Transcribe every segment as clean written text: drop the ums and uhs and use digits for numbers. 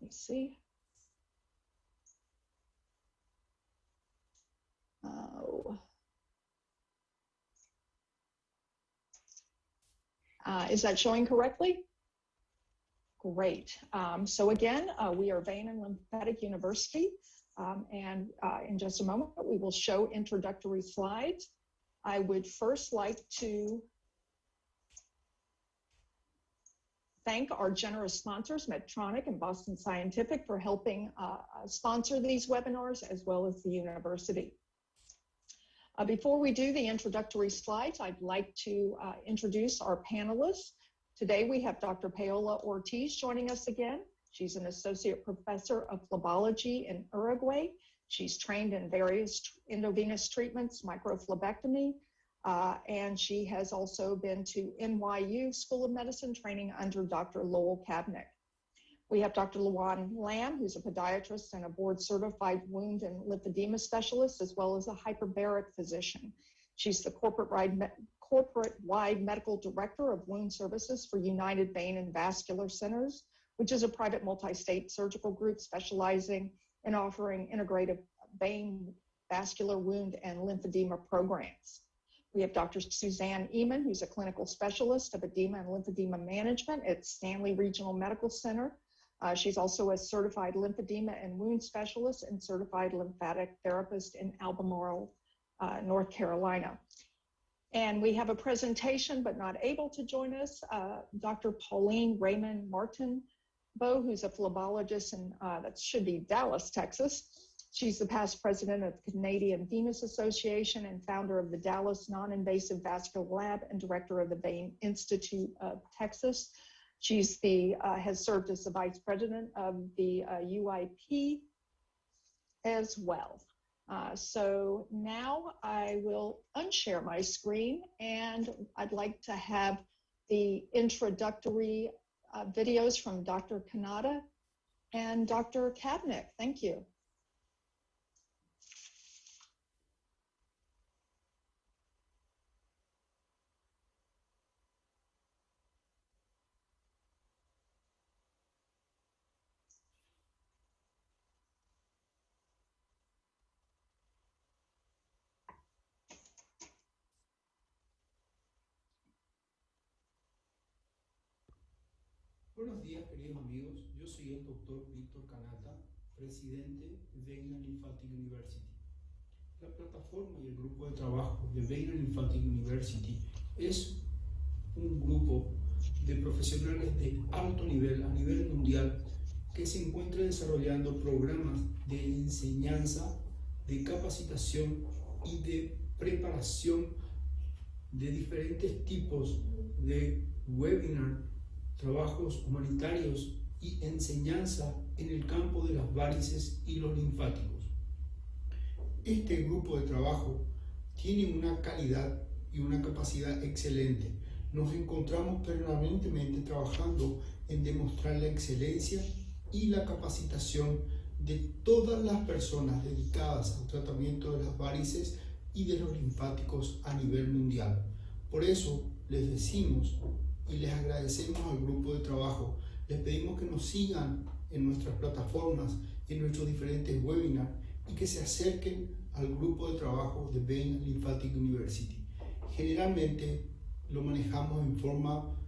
me see. Is that showing correctly? Great. So again, we are Vein and Lymphatic University, and in just a moment, we will show introductory slides. I would first like to thank our generous sponsors, Medtronic and Boston Scientific, for helping sponsor these webinars, as well as the university. Before we do the introductory slides, I'd like to introduce our panelists. Today we have Dr. Paola Ortiz joining us again. She's an associate professor of phlebology in Uruguay. She's trained in various endovenous treatments, microphlebectomy, and she has also been to NYU School of Medicine training under Dr. Lowell Kabnick. We have Dr. Luan Lam, who's a podiatrist and a board-certified wound and lymphedema specialist, as well as a hyperbaric physician. She's the corporate-wide medical director of wound services for United Vein and Vascular Centers, which is a private multi-state surgical group specializing in offering integrative vein, vascular wound, and lymphedema programs. We have Dr. Suzanne Ehmann, who's a clinical specialist of edema and lymphedema management at Stanley Regional Medical Center. She's also a certified lymphedema and wound specialist and certified lymphatic therapist in Albemarle, North Carolina. And we have a presentation, but not able to join us, Dr. Pauline Raymond Martinbeau, who's a phlebologist in, that should be Dallas, Texas. She's the past president of the Canadian Venous Association and founder of the Dallas Non-Invasive Vascular Lab and director of the Vein Institute of Texas. She's has served as the vice president of the UIP as well. So now I will unshare my screen, and I'd like to have the introductory videos from Dr. Kanata and Dr. Kabnick. Thank you. Buenos días, queridos amigos. Yo soy el doctor Víctor Kanata, presidente de Vein and Lymphatic University. La plataforma y el grupo de trabajo de Vein and Lymphatic University es un grupo de profesionales de alto nivel, a nivel mundial, que se encuentra desarrollando programas de enseñanza, de capacitación y de preparación de diferentes tipos de webinar, trabajos humanitarios y enseñanza en el campo de las varices y los linfáticos. Este grupo de trabajo tiene una calidad y una capacidad excelente. Nos encontramos permanentemente trabajando en demostrar la excelencia y la capacitación de todas las personas dedicadas al tratamiento de las varices y de los linfáticos a nivel mundial. Por eso les decimos y les agradecemos al grupo de trabajo. Les pedimos que nos sigan en nuestras plataformas, en nuestros diferentes webinars, y que se acerquen al grupo de trabajo de Vein and Lymphatic University. Generalmente lo manejamos en forma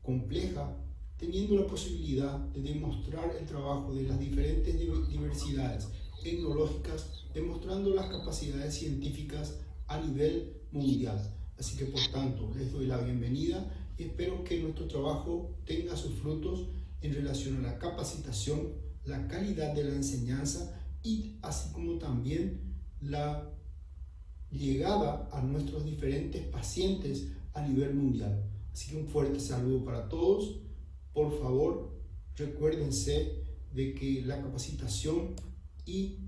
compleja, teniendo la posibilidad de demostrar el trabajo de las diferentes diversidades etnológicas, demostrando las capacidades científicas a nivel mundial. Así que, por tanto, les doy la bienvenida y espero que nuestro trabajo tenga sus frutos en relación a la capacitación, la calidad de la enseñanza y así como también la llegada a nuestros diferentes pacientes a nivel mundial. Así que un fuerte saludo para todos. Por favor, recuérdense de que la capacitación y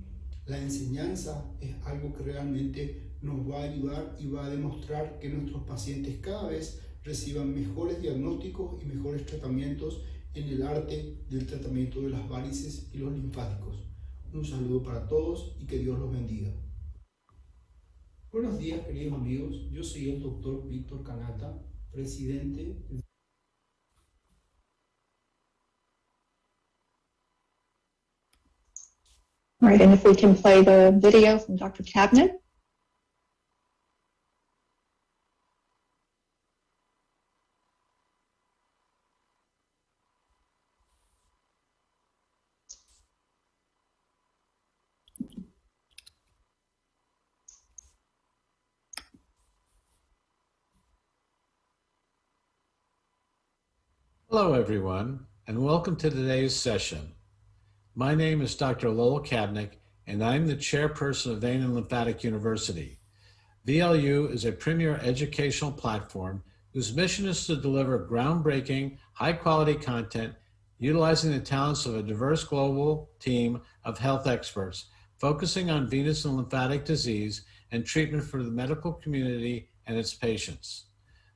la enseñanza es algo que realmente nos va a ayudar y va a demostrar que nuestros pacientes cada vez reciban mejores diagnósticos y mejores tratamientos en el arte del tratamiento de las varices y los linfáticos. Un saludo para todos y que Dios los bendiga. Buenos días, queridos amigos. Yo soy el doctor Víctor Kanata, presidente All right, and if we can play the video from Dr. Cabinet. Hello, everyone, and welcome to today's session. My name is Dr. Lowell Kabnick, and I'm the chairperson of Vein and Lymphatic University. VLU is a premier educational platform whose mission is to deliver groundbreaking, high-quality content utilizing the talents of a diverse global team of health experts, focusing on venous and lymphatic disease and treatment for the medical community and its patients.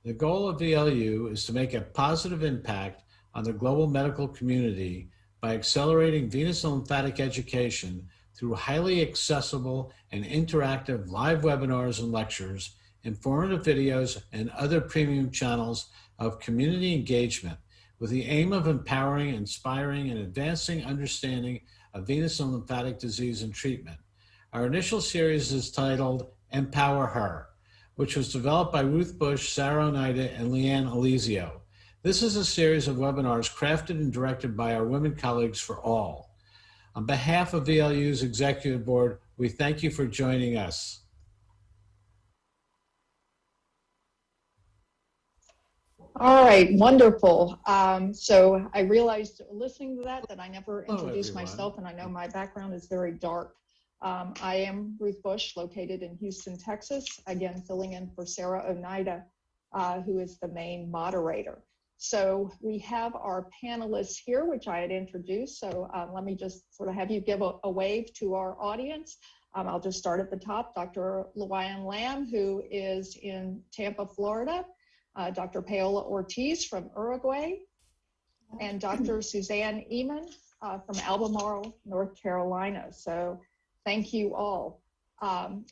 The goal of VLU is to make a positive impact on the global medical community by accelerating venous and lymphatic education through highly accessible and interactive live webinars and lectures, informative videos, and other premium channels of community engagement with the aim of empowering, inspiring, and advancing understanding of venous and lymphatic disease and treatment. Our initial series is titled Empower Her, which was developed by Ruth Bush, Sarah Oneida, and Leanne Alizio. This is a series of webinars crafted and directed by our women colleagues for all. On behalf of VLU's Executive Board, we thank you for joining us. All right, wonderful. So I realized listening to that I never introduced myself, and I know my background is very dark. I am Ruth Bush, located in Houston, Texas, again, filling in for Sarah Oneida, who is the main moderator. So we have our panelists here, which I had introduced. So let me just sort of have you give a wave to our audience. I'll just start at the top. Dr. Luann Lam, who is in Tampa, Florida. Dr. Paola Ortiz from Uruguay. And Dr. Suzanne Ehmann from Albemarle, North Carolina. So thank you all.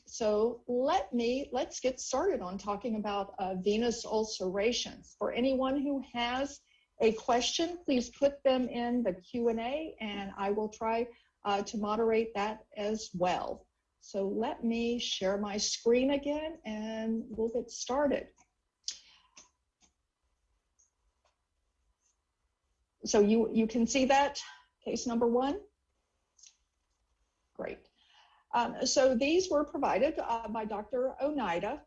So let's get started on talking about venous ulcerations. For anyone who has a question, please put them in the Q&A and I will try to moderate that as well. So let me share my screen again and we'll get started. So you can see that, case number 1? Great. So these were provided by Dr. Oneida.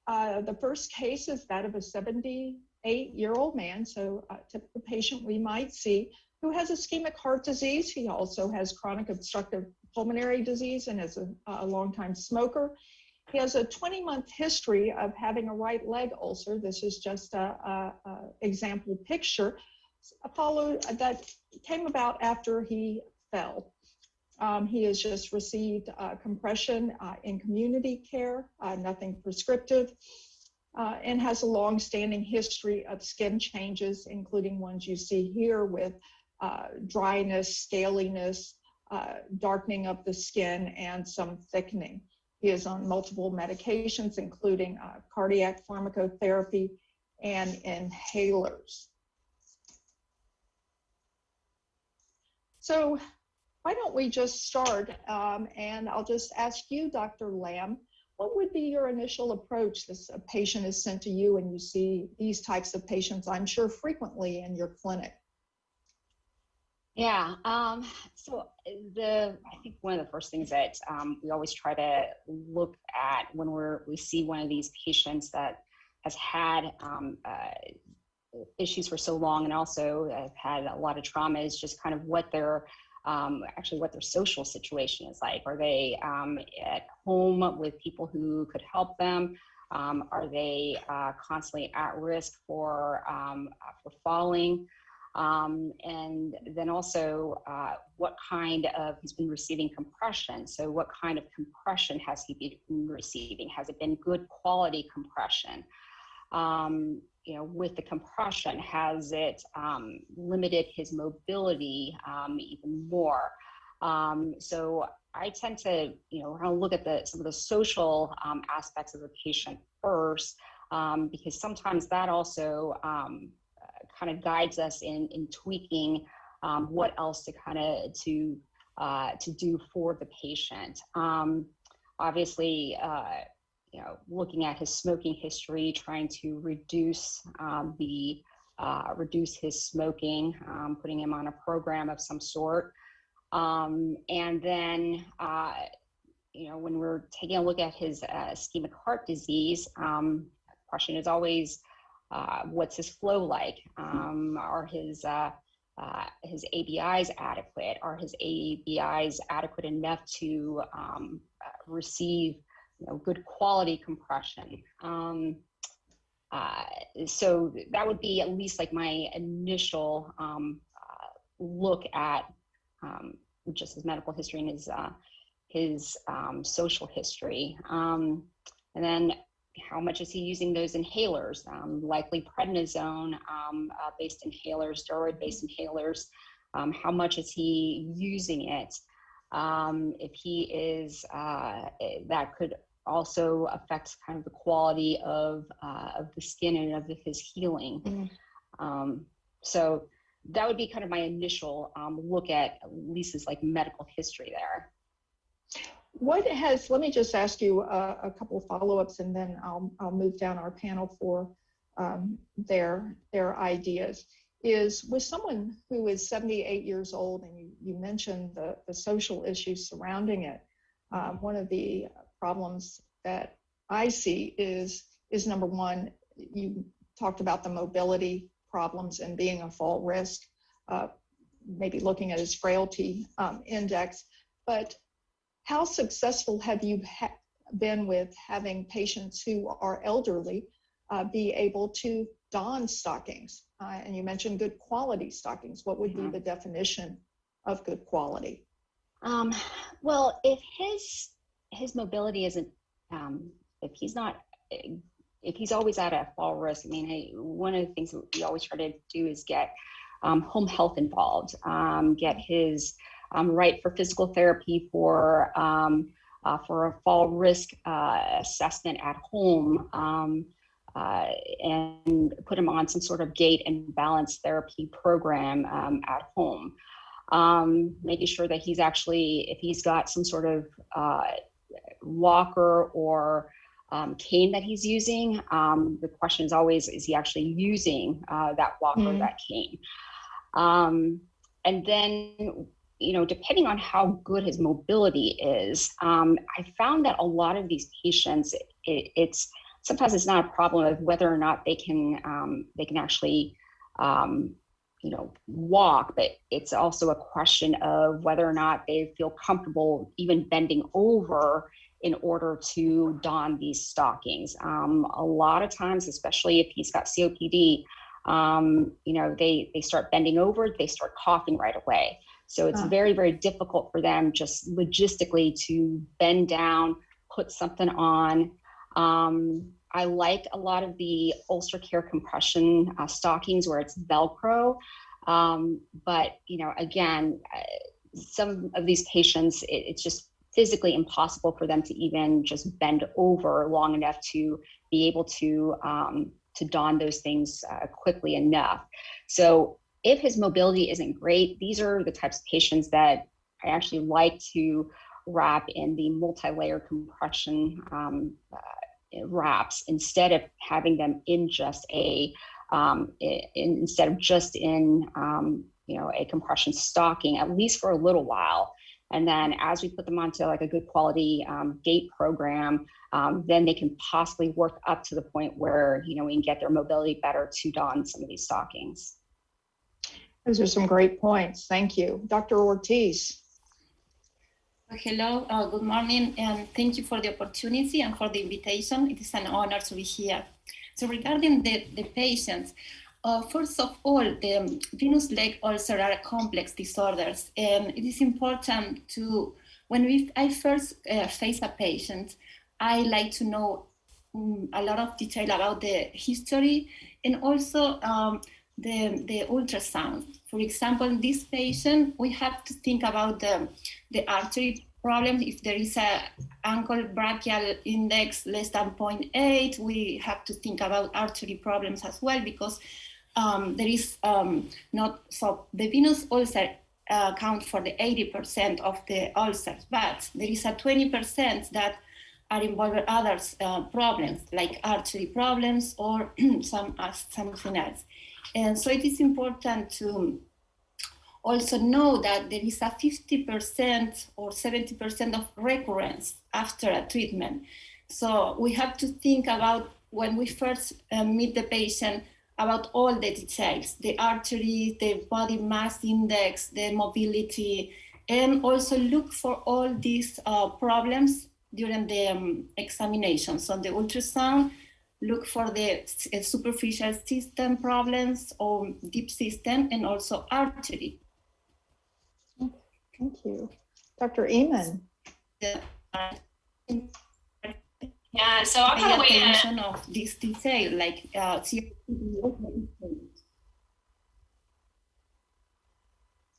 The first case is that of a 78-year-old man, so a typical patient we might see, who has ischemic heart disease. He also has chronic obstructive pulmonary disease and is a longtime smoker. He has a 20-month history of having a right leg ulcer. This is just a example picture. That came about after he fell. He has just received compression in community care, nothing prescriptive, and has a long-standing history of skin changes, including ones you see here with dryness, scaliness, darkening of the skin, and some thickening. He is on multiple medications, including cardiac pharmacotherapy and inhalers. So why don't we just start, and I'll just ask you, Dr. Lam, what would be your initial approach? This a patient is sent to you and you see these types of patients, I'm sure, frequently in your clinic. Yeah, so I think one of the first things that we always try to look at when we see one of these patients that has had issues for so long and also have had a lot of trauma is just kind of what their social situation is like. Are they at home with people who could help them? Are they constantly at risk for falling? And then also what kind of, he's been receiving compression. So what kind of compression has he been receiving? Has it been good quality compression? With the compression, has it limited his mobility even more? So I tend to, look at some of the social aspects of the patient first, because sometimes that also kind of guides us in tweaking what else to to do for the patient. Obviously, looking at his smoking history, trying to reduce his smoking, putting him on a program of some sort. And then, when we're taking a look at his ischemic heart disease, question is always, what's his flow like? Are his ABIs adequate? Are his ABIs adequate enough to receive good quality compression? So that would be at least like my initial look at just his medical history and his social history. And then how much is he using those inhalers? Likely prednisone based inhalers, steroid based inhalers. How much is he using it? If he is, that could also affect kind of the quality of the skin and of his healing. So that would be kind of my initial look at least his like medical history there. Let me just ask you a couple of follow-ups, and then I'll move down our panel for their ideas. Is with someone who is 78 years old, and you mentioned the social issues surrounding it, one of the problems that I see is number one, you talked about the mobility problems and being a fall risk, maybe looking at his frailty index, but how successful have you been with having patients who are elderly be able to don stockings? And you mentioned good quality stockings. What would be the definition of good quality? Well, if his mobility isn't, if he's always at a fall risk, I mean, one of the things that we always try to do is get home health involved, get his right for physical therapy, for a fall risk assessment at home, and put him on some sort of gait and balance therapy program at home. Making sure that he's actually, if he's got some sort of walker or cane that he's using, the question is always, is he actually using that walker or that cane? And then, depending on how good his mobility is, I found that a lot of these patients, it's sometimes it's not a problem of whether or not they can actually walk, but it's also a question of whether or not they feel comfortable even bending over in order to don these stockings. A lot of times, especially if he's got COPD, they start bending over, they start coughing right away. So it's very, very difficult for them just logistically to bend down, put something on. I like a lot of the Ulcer Care compression stockings where it's Velcro. But, again, some of these patients, it's just physically impossible for them to even just bend over long enough to be able to don those things quickly enough. So if his mobility isn't great, these are the types of patients that I actually like to wrap in the multi-layer compression wraps instead of having them in just a compression stocking, at least for a little while. And then as we put them onto like a good quality gait program, then they can possibly work up to the point where, we can get their mobility better to don some of these stockings. Those are some great points. Thank you. Dr. Ortiz. Hello, good morning, and thank you for the opportunity and for the invitation. It is an honor to be here. So regarding the patients, first of all, the venous leg ulcer are complex disorders, and it is important to, when I first face a patient, I like to know a lot of detail about the history and also the ultrasound. For example, in this patient, we have to think about the artery problem. If there is a ankle brachial index less than 0.8, we have to think about artery problems as well, because there is not, so the venous ulcer account for the 80% of the ulcers, but there is a 20% that are involved with other problems like artery problems or something else. And so it is important to also know that there is a 50% or 70% of recurrence after a treatment. So we have to think about when we first meet the patient about all the details, the artery, the body mass index, the mobility, and also look for all these problems during the examinations. On the ultrasound, look for the superficial system problems or deep system, and also artery. Thank you. Dr. Ehmann. Yeah, so I'll kind of weigh attention of this detail, like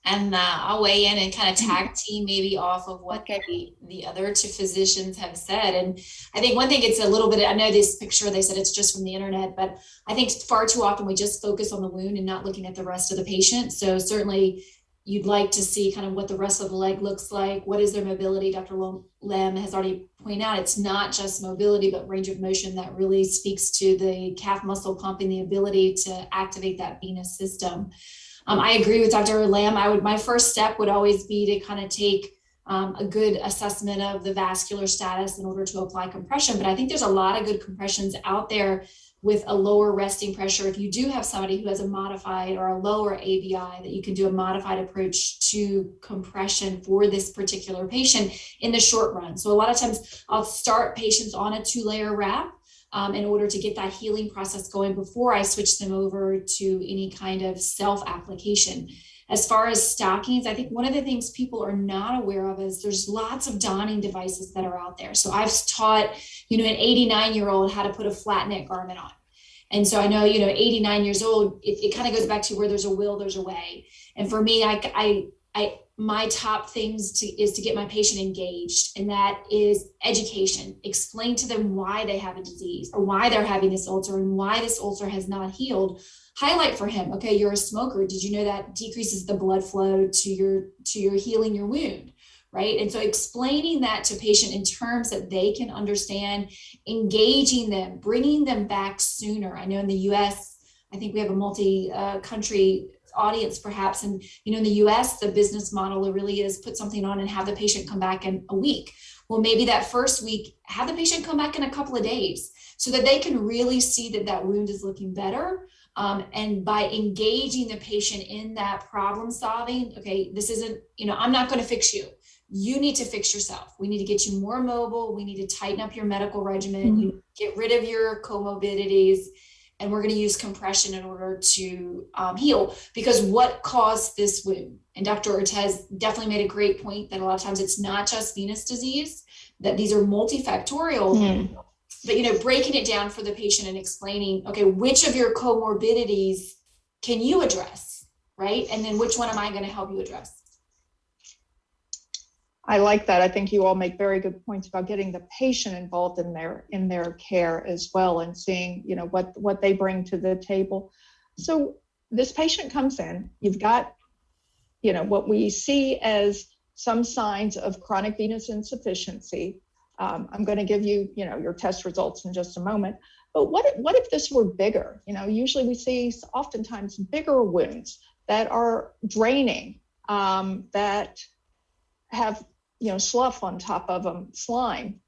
and I'll weigh in and kind of tag team maybe off of what the other two physicians have said. And I think one thing, it's a little bit, I know this picture, they said it's just from the internet, but I think far too often we just focus on the wound and not looking at the rest of the patient. So certainly you'd like to see kind of what the rest of the leg looks like. What is their mobility? Dr. Lem has already pointed out, it's not just mobility, but range of motion that really speaks to the calf muscle pump and the ability to activate that venous system. I agree with Dr. Lamb. My first step would always be to kind of take a good assessment of the vascular status in order to apply compression. But I think there's a lot of good compressions out there with a lower resting pressure. If you do have somebody who has a modified or a lower AVI, that you can do a modified approach to compression for this particular patient in the short run. So a lot of times I'll start patients on a 2-layer wrap in order to get that healing process going before I switch them over to any kind of self-application. As far as stockings, I think one of the things people are not aware of is there's lots of donning devices that are out there. So I've taught, an 89-year-old how to put a flat neck garment on. And so I know, 89 years old, it kind of goes back to where there's a will, there's a way. And for me, my top things is to get my patient engaged, and that is education. Explain to them why they have a disease or why they're having this ulcer and why this ulcer has not healed. Highlight for him, okay, you're a smoker. Did you know that decreases the blood flow to your healing your wound, right? And so explaining that to patient in terms that they can understand, engaging them, bringing them back sooner. I know in the US, I think we have a multi-country audience perhaps. And, in the US, the business model really is put something on and have the patient come back in a week. Well, maybe that first week, have the patient come back in a couple of days so that they can really see that wound is looking better. And by engaging the patient in that problem solving, okay, this isn't, I'm not going to fix you. You need to fix yourself. We need to get you more mobile. We need to tighten up your medical regimen. You get rid of your comorbidities. And we're going to use compression in order to heal, because what caused this wound? And Dr. Ortiz definitely made a great point that a lot of times it's not just venous disease, that these are multifactorial, but, breaking it down for the patient and explaining, okay, which of your comorbidities can you address, right? And then which one am I going to help you address? I like that. I think you all make very good points about getting the patient involved in their care as well, and seeing, what they bring to the table. So this patient comes in, you've got, what we see as some signs of chronic venous insufficiency. I'm going to give you, your test results in just a moment. But what if this were bigger? Usually we see oftentimes bigger wounds that are draining, that have slough on top of them, slime.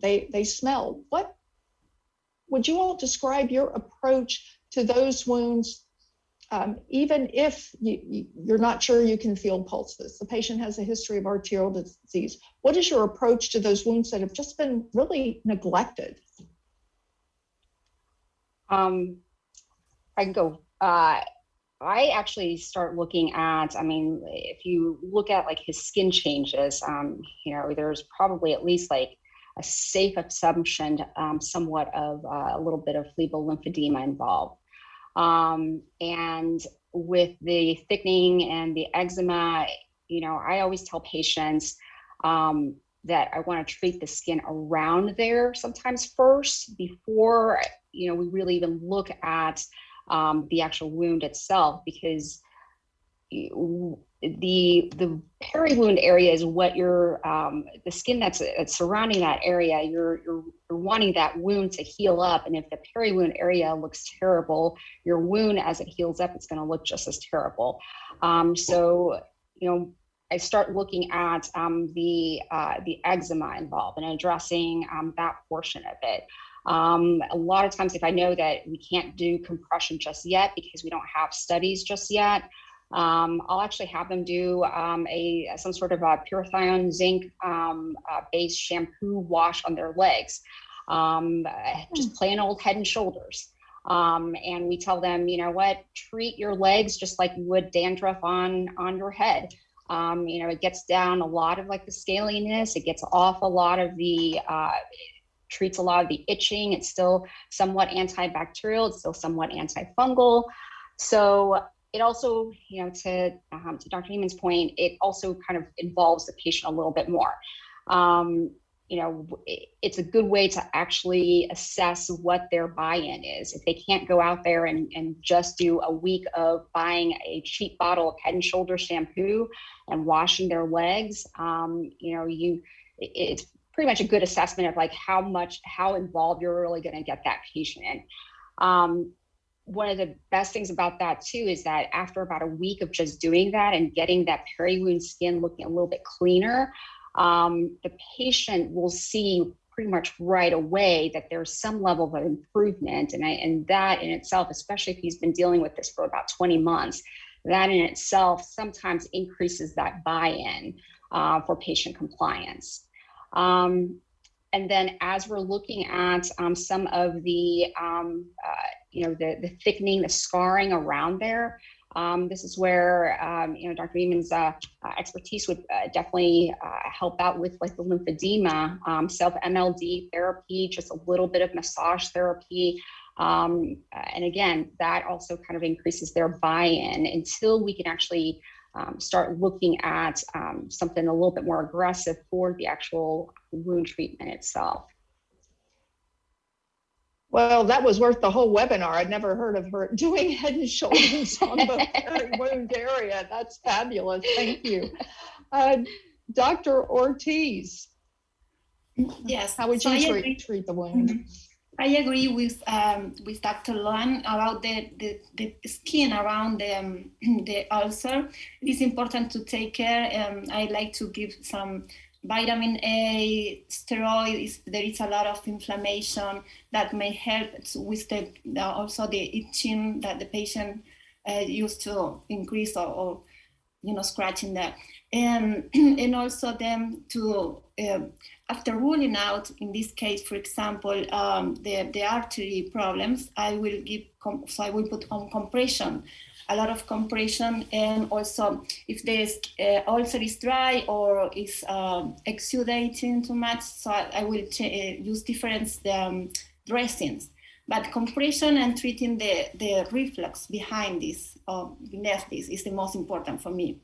They smell. What would you all describe your approach to those wounds, even if you're not sure you can feel pulses? The patient has a history of arterial disease. What is your approach to those wounds that have just been really neglected? I can go. I actually start looking at, if you look at like his skin changes, there's probably at least like a safe assumption, somewhat of a little bit of phlebial lymphedema involved. And with the thickening and the eczema, I always tell patients that I want to treat the skin around there sometimes first before, we really even look at the actual wound itself, because the peri-wound area is what you're, the skin that's surrounding that area, you're wanting that wound to heal up. And if the peri-wound area looks terrible, your wound as it heals up, it's going to look just as terrible. So, you know, I start looking at the eczema involved and addressing that portion of it. A lot of times, if I know that we can't do compression just yet because we don't have studies just yet, I'll actually have them do some sort of a purifying zinc based shampoo wash on their legs, just plain old Head and Shoulders. And we tell them, you know what, treat your legs just like you would dandruff on your head. You know, it gets down a lot of like the scaliness, it gets off a lot of the treats a lot of the itching. It's still somewhat antibacterial. It's still somewhat antifungal. So it also, you know, to Dr. Ehmann's point, it also kind of involves the patient a little bit more. You know, it's a good way to actually assess what their buy-in is. If they can't go out there and just do a week of buying a cheap bottle of Head and Shoulders shampoo and washing their legs, you know, it's pretty much a good assessment of like how involved you're really going to get that patient in. One of the best things about that too is that after about a week of just doing that and getting that peri-wound skin looking a little bit cleaner, the patient will see pretty much right away that there's some level of improvement. And that in itself, especially if he's been dealing with this for about 20 months, that in itself sometimes increases that buy-in for patient compliance. And then as we're looking at some of the, you know, the thickening, the scarring around there, this is where, you know, Dr. Ehmann's expertise would definitely help out with like the lymphedema, self-MLD therapy, just a little bit of massage therapy. And again, that also kind of increases their buy-in until we can actually start looking at something a little bit more aggressive for the actual wound treatment itself. Well, that was worth the whole webinar. I'd never heard of her doing Head and Shoulders on the peri-wound area. That's fabulous. Thank you. Dr. Ortiz. Yes. How would you treat the wound? I agree with Dr. Loan about the skin around the ulcer. It is important to take care. I like to give some vitamin A, steroids. There is a lot of inflammation that may help with also the itching that the patient used to increase or you know, scratching that. And also them to, after ruling out, in this case, for example, the artery problems, I will put on compression, a lot of compression. And also if the ulcer is dry or is exudating too much, so I will use different dressings. But compression and treating the reflux behind this, beneath this, is the most important for me.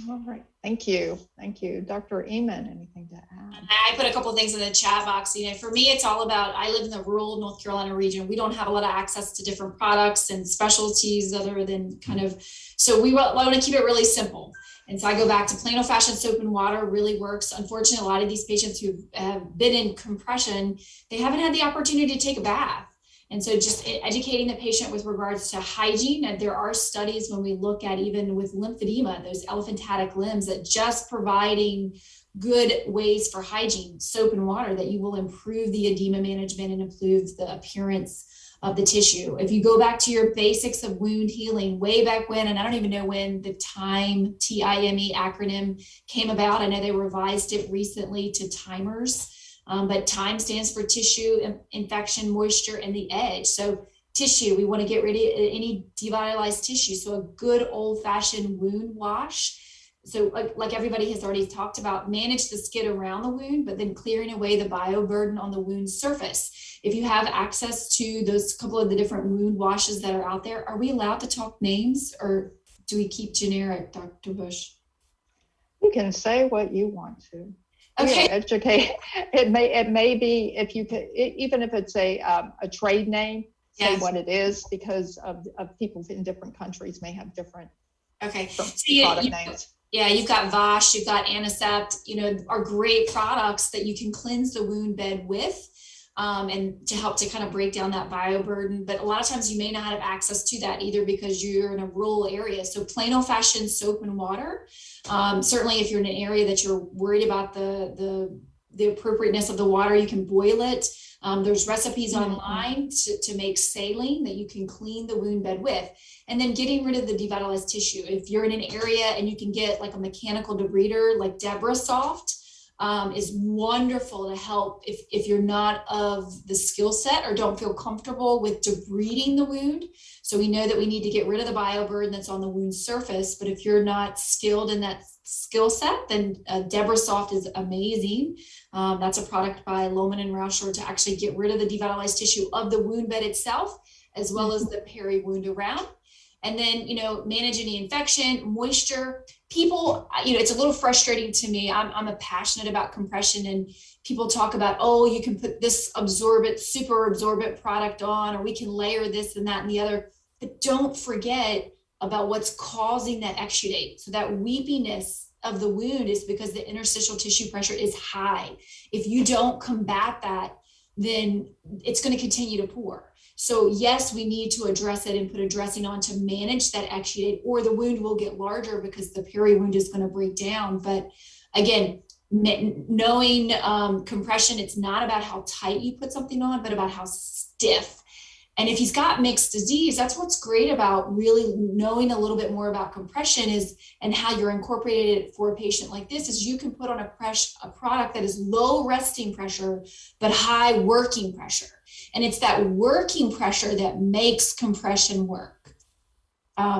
All right, thank you. Thank you. Dr. Ehmann, anything to add? I put a couple of things in the chat box. You know, for me, it's all about, I live in the rural North Carolina region. We don't have a lot of access to different products and specialties other than kind of, so we want to keep it really simple. And so I go back to plain old fashioned soap and water really works. Unfortunately, a lot of these patients who have been in compression, they haven't had the opportunity to take a bath. And so just educating the patient with regards to hygiene. And there are studies when we look at even with lymphedema, those elephantiatic limbs, that just providing good ways for hygiene, soap and water, that you will improve the edema management and improve the appearance of the tissue. If you go back to your basics of wound healing way back when, and I don't even know when the TIME, T-I-M-E acronym came about. I know they revised it recently to timers. But TIME stands for tissue, infection, moisture, and the edge. So tissue, we want to get rid of any devitalized tissue. So a good old-fashioned wound wash. So like everybody has already talked about, manage the skid around the wound, but then clearing away the bioburden on the wound surface. If you have access to those couple of the different wound washes that are out there, are we allowed to talk names, or do we keep generic, Dr. Bush? You can say what you want to. Okay. Educate. It may be, if you could, even if it's a trade name, say what it is, because of people in different countries may have different Okay. from So product names. Yeah, you've got Vosh, you've got Anicept, are great products that you can cleanse the wound bed with, and to help to kind of break down that bioburden. But a lot of times you may not have access to that either because you're in a rural area. So plain old fashioned soap and water. Certainly if you're in an area that you're worried about the appropriateness of the water, you can boil it. There's recipes online to make saline that you can clean the wound bed with. And then getting rid of the devitalized tissue. If you're in an area and you can get like a mechanical debrider like Debra Soft, is wonderful to help if you're not of the skill set or don't feel comfortable with debriding the wound. So we know that we need to get rid of the bioburden that's on the wound surface. But if you're not skilled in that skill set, then Debra Soft is amazing. That's a product by Lohmann and Rauscher to actually get rid of the devitalized tissue of the wound bed itself, as well as the peri-wound around. And then, manage any infection, moisture. People, it's a little frustrating to me. I'm passionate about compression, and people talk about, oh, you can put this super absorbent product on, or we can layer this and that and the other. But don't forget about what's causing that exudate. So that weepiness of the wound is because the interstitial tissue pressure is high. If you don't combat that, then it's going to continue to pour. So yes, we need to address it and put a dressing on to manage that exudate, or the wound will get larger because the peri-wound is going to break down. But again, knowing compression, it's not about how tight you put something on, but about how stiff. And if he's got mixed disease, that's what's great about really knowing a little bit more about compression and how you're incorporating it for a patient like this is you can put on a product that is low resting pressure, but high working pressure. And it's that working pressure that makes compression work.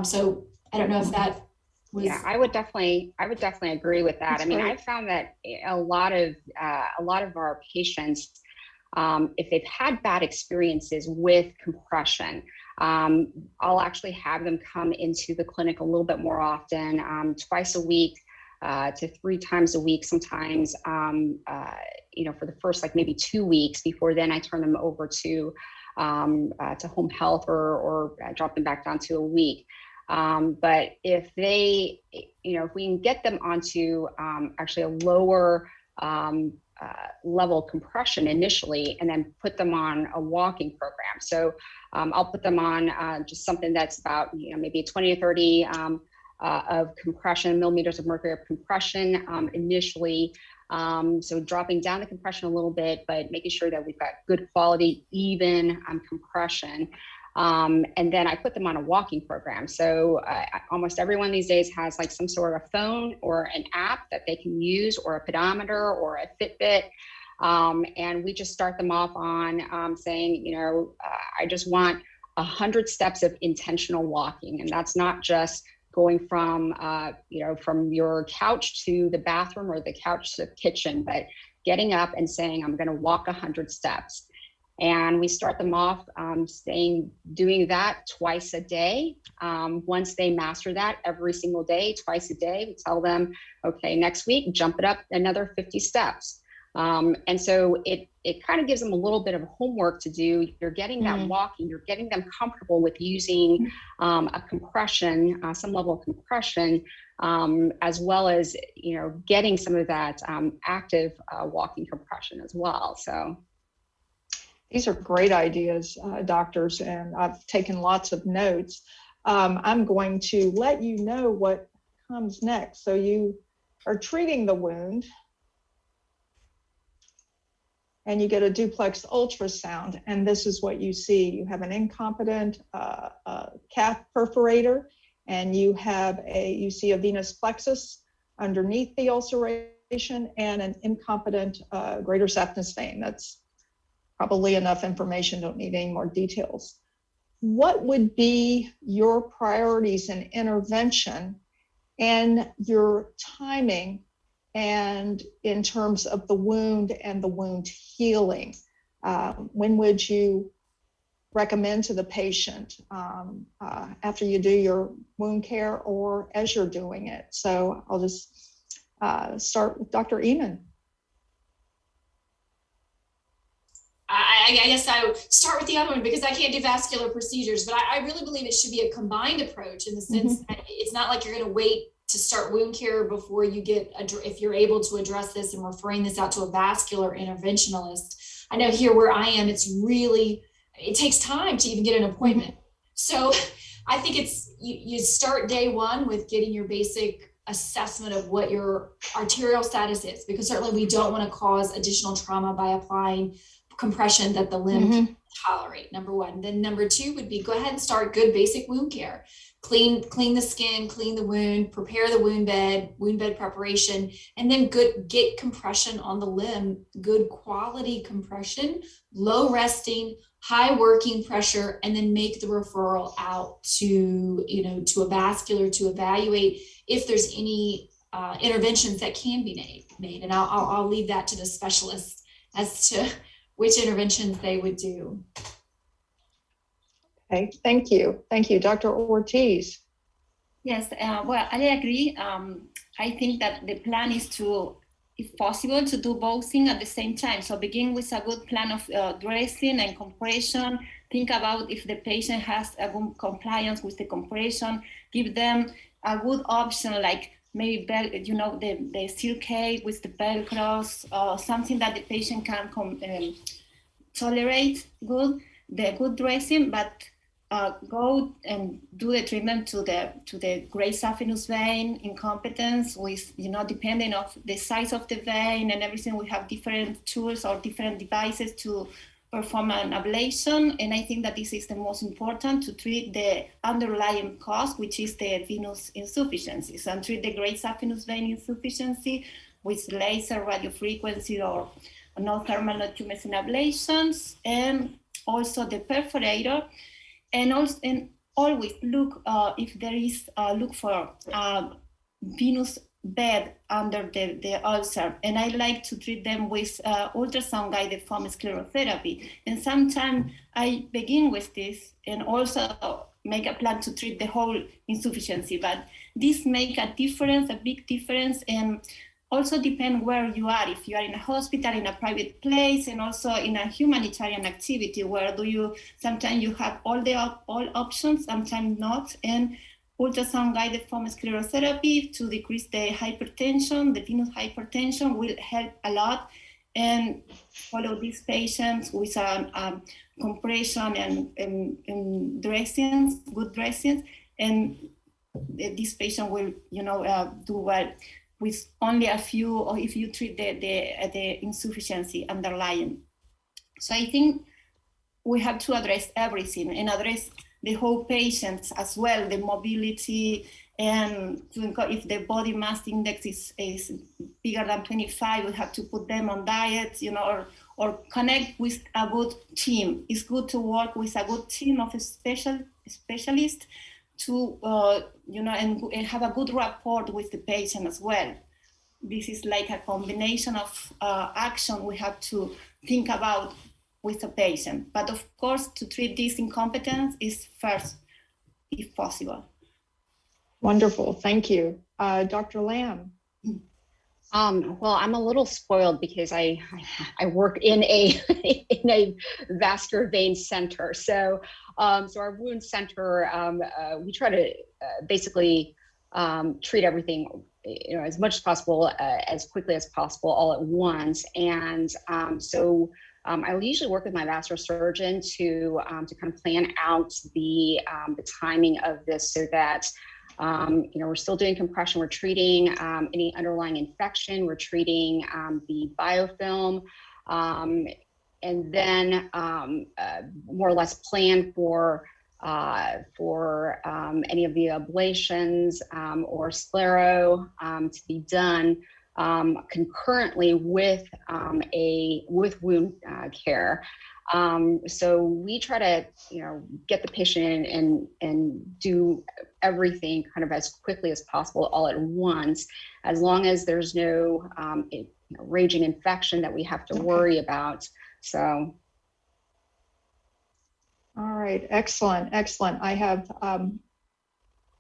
So I don't know if that was. Yeah, I would definitely agree with that. That's I mean, great. I found that a lot of our patients, if they've had bad experiences with compression, I'll actually have them come into the clinic a little bit more often, twice a week to 3 times a week sometimes, for the first maybe 2 weeks. Before then I turn them over to home health or drop them back down to a week. But if they, if we can get them onto actually a lower level compression initially, and then put them on a walking program. So I'll put them on just something that's about, maybe 20 or 30 of compression, millimeters of mercury of compression initially. So dropping down the compression a little bit, but making sure that we've got good quality, even compression. And then I put them on a walking program. So almost everyone these days has some sort of phone or an app that they can use, or a pedometer or a Fitbit. And we just start them off on saying, I just want 100 steps of intentional walking. And that's not just going from, from your couch to the bathroom or the couch to the kitchen, but getting up and saying, I'm going to walk 100 steps. And we start them off doing that twice a day. Once they master that every single day, twice a day, we tell them, okay, next week, jump it up another 50 steps. And so it kind of gives them a little bit of homework to do. You're getting that walking, you're getting them comfortable with using a compression, some level of compression, as well as, getting some of that active walking compression as well. So. These are great ideas, doctors, and I've taken lots of notes. I'm going to let you know what comes next. So you are treating the wound, and you get a duplex ultrasound, and this is what you see. You have an incompetent cath perforator, and you see a venous plexus underneath the ulceration, and an incompetent greater saphenous vein. That's probably enough information, don't need any more details. What would be your priorities in intervention and your timing, and in terms of the wound and the wound healing? When would you recommend to the patient after you do your wound care or as you're doing it? So I'll just start with Dr. Ehmann. I I guess I would start with the other one because I can't do vascular procedures, but I really believe it should be a combined approach in the sense that it's not like you're going to wait to start wound care before you get, if you're able to address this and referring this out to a vascular interventionalist. I know here where I am, it takes time to even get an appointment. So I think you start day one with getting your basic assessment of what your arterial status is, because certainly we don't want to cause additional trauma by applying compression that the limb can tolerate, number one. Then number two would be go ahead and start good basic wound care. Clean the skin, clean the wound, prepare the wound bed preparation, and then get compression on the limb, good quality compression, low resting, high working pressure, and then make the referral out to a vascular to evaluate if there's any interventions that can be made. And I'll leave that to the specialists as to which interventions they would do. Okay, thank you. Thank you. Dr. Ortiz. Yes, well, I agree. I think that the plan is to, if possible, to do both things at the same time. So begin with a good plan of dressing and compression. Think about if the patient has a good compliance with the compression. Give them a good option like maybe the steel cage with the Velcros, something that the patient can tolerate the good dressing, but go and do the treatment to the great saphenous vein incompetence with, depending on the size of the vein and everything. We have different tools or different devices to perform an ablation. And I think that this is the most important to treat the underlying cause, which is the venous insufficiency. So treat the great saphenous vein insufficiency with laser, radiofrequency, or no thermal tumescent ablations, and also the perforator. And always look if there is look for venous bed under the ulcer, and I like to treat them with ultrasound-guided foam sclerotherapy. And sometimes I begin with this and also make a plan to treat the whole insufficiency. But this make a difference, a big difference, and also depend where you are. If you are in a hospital, in a private place, and also in a humanitarian activity, where sometimes you have all options, sometimes not. And ultrasound-guided foam sclerotherapy to decrease the hypertension, the venous hypertension, will help a lot. And follow these patients with compression and dressings, good dressings, and this patient will, do well with only a few, or if you treat the insufficiency underlying. So I think we have to address everything and address the whole patients as well, the mobility, and if the body mass index is bigger than 25, we have to put them on diet, or connect with a good team. It's good to work with a good team of specialists to, and have a good rapport with the patient as well. This is like a combination of action we have to think about with the patient. But of course, to treat this incompetence is first, if possible. Wonderful, thank you. Dr. Lamb. Well, I'm a little spoiled because I work in a vascular vein center. So our wound center, we try to basically treat everything, as much as possible, as quickly as possible, all at once. And I usually work with my vascular surgeon to kind of plan out the timing of this so that we're still doing compression, we're treating any underlying infection, we're treating the biofilm, and then more or less plan for any of the ablations or sclero to be done concurrently with wound care. So we try to, get the patient in and do everything kind of as quickly as possible, all at once, as long as there's no raging infection that we have to worry about. So. All right, excellent. I have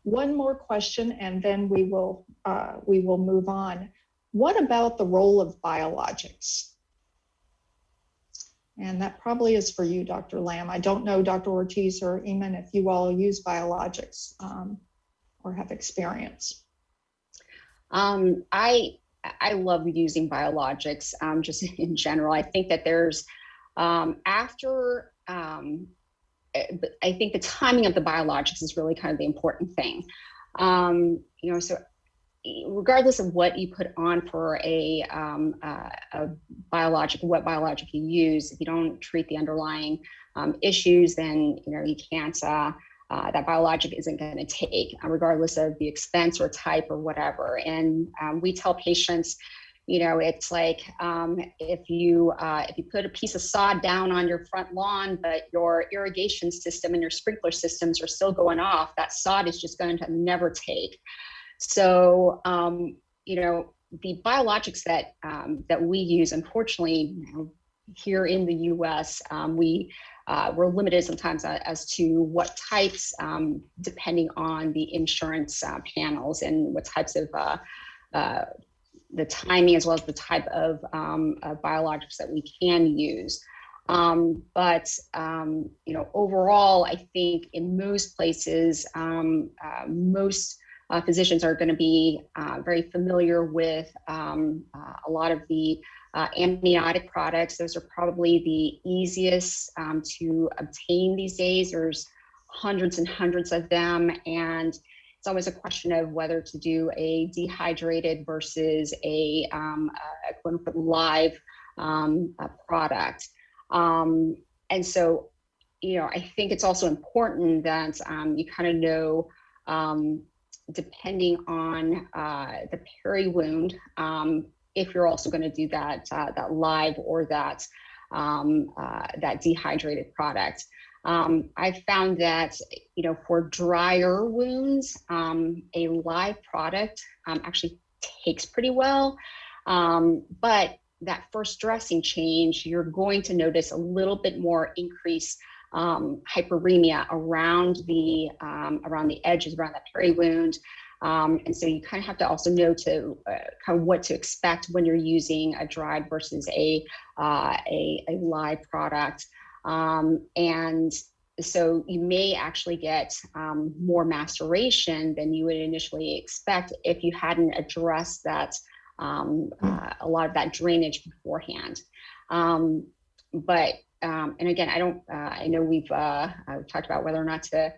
one more question, and then we will move on. What about the role of biologics? And that probably is for you, Dr. Lamb. I don't know, Dr. Ortiz or Ehmann, if you all use biologics or have experience. I love using biologics just in general. I think that there's I think the timing of the biologics is really kind of the important thing. You know, so regardless of what you put on for a biologic, what biologic you use, if you don't treat the underlying issues, then you know you can't. That biologic isn't going to take, regardless of the expense or type or whatever. And we tell patients, you know, it's like if you put a piece of sod down on your front lawn, but your irrigation system and your sprinkler systems are still going off, that sod is just going to never take. So, you know, the biologics that we use, unfortunately, you know, here in the U.S., we're limited sometimes as to what types, depending on the insurance panels and what types of the timing, as well as the type of biologics that we can use. But you know, overall, I think in most places, most physicians are going to be very familiar with a lot of the amniotic products. Those are probably the easiest to obtain these days. There's hundreds and hundreds of them, and it's always a question of whether to do a dehydrated versus a quote unquote live product. And so, you know, I think it's also important that you kind of know, depending on the peri wound, if you're also going to do that live or that dehydrated product. I found that, you know, for drier wounds, a live product actually takes pretty well, but that first dressing change, you're going to notice a little bit more increased hyperemia around the edges, around that peri wound. And so you kind of have to also know to kind of what to expect when you're using a dried versus a live product. And so you may actually get more maceration than you would initially expect if you hadn't addressed that a lot of that drainage beforehand. But and again, I know we've talked about whether or not to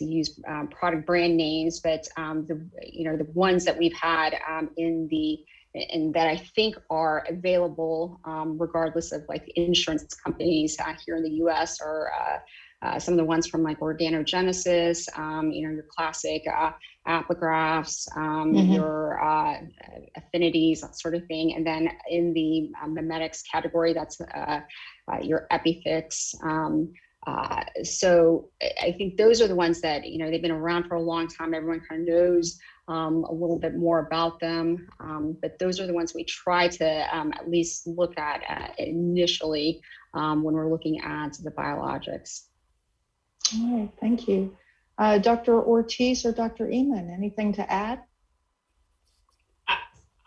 use product brand names, but the ones that we've had and that I think are available regardless of like the insurance companies here in the U.S. are some of the ones from like Organogenesis, your classic Apligrafs, your affinities, that sort of thing. And then in the mimetics category, that's your Epifix. So I think those are the ones that, they've been around for a long time. Everyone kind of knows a little bit more about them. But those are the ones we try to at least look at initially when we're looking at the biologics. All right, thank you. Dr. Ortiz or Dr. Ehmann, anything to add?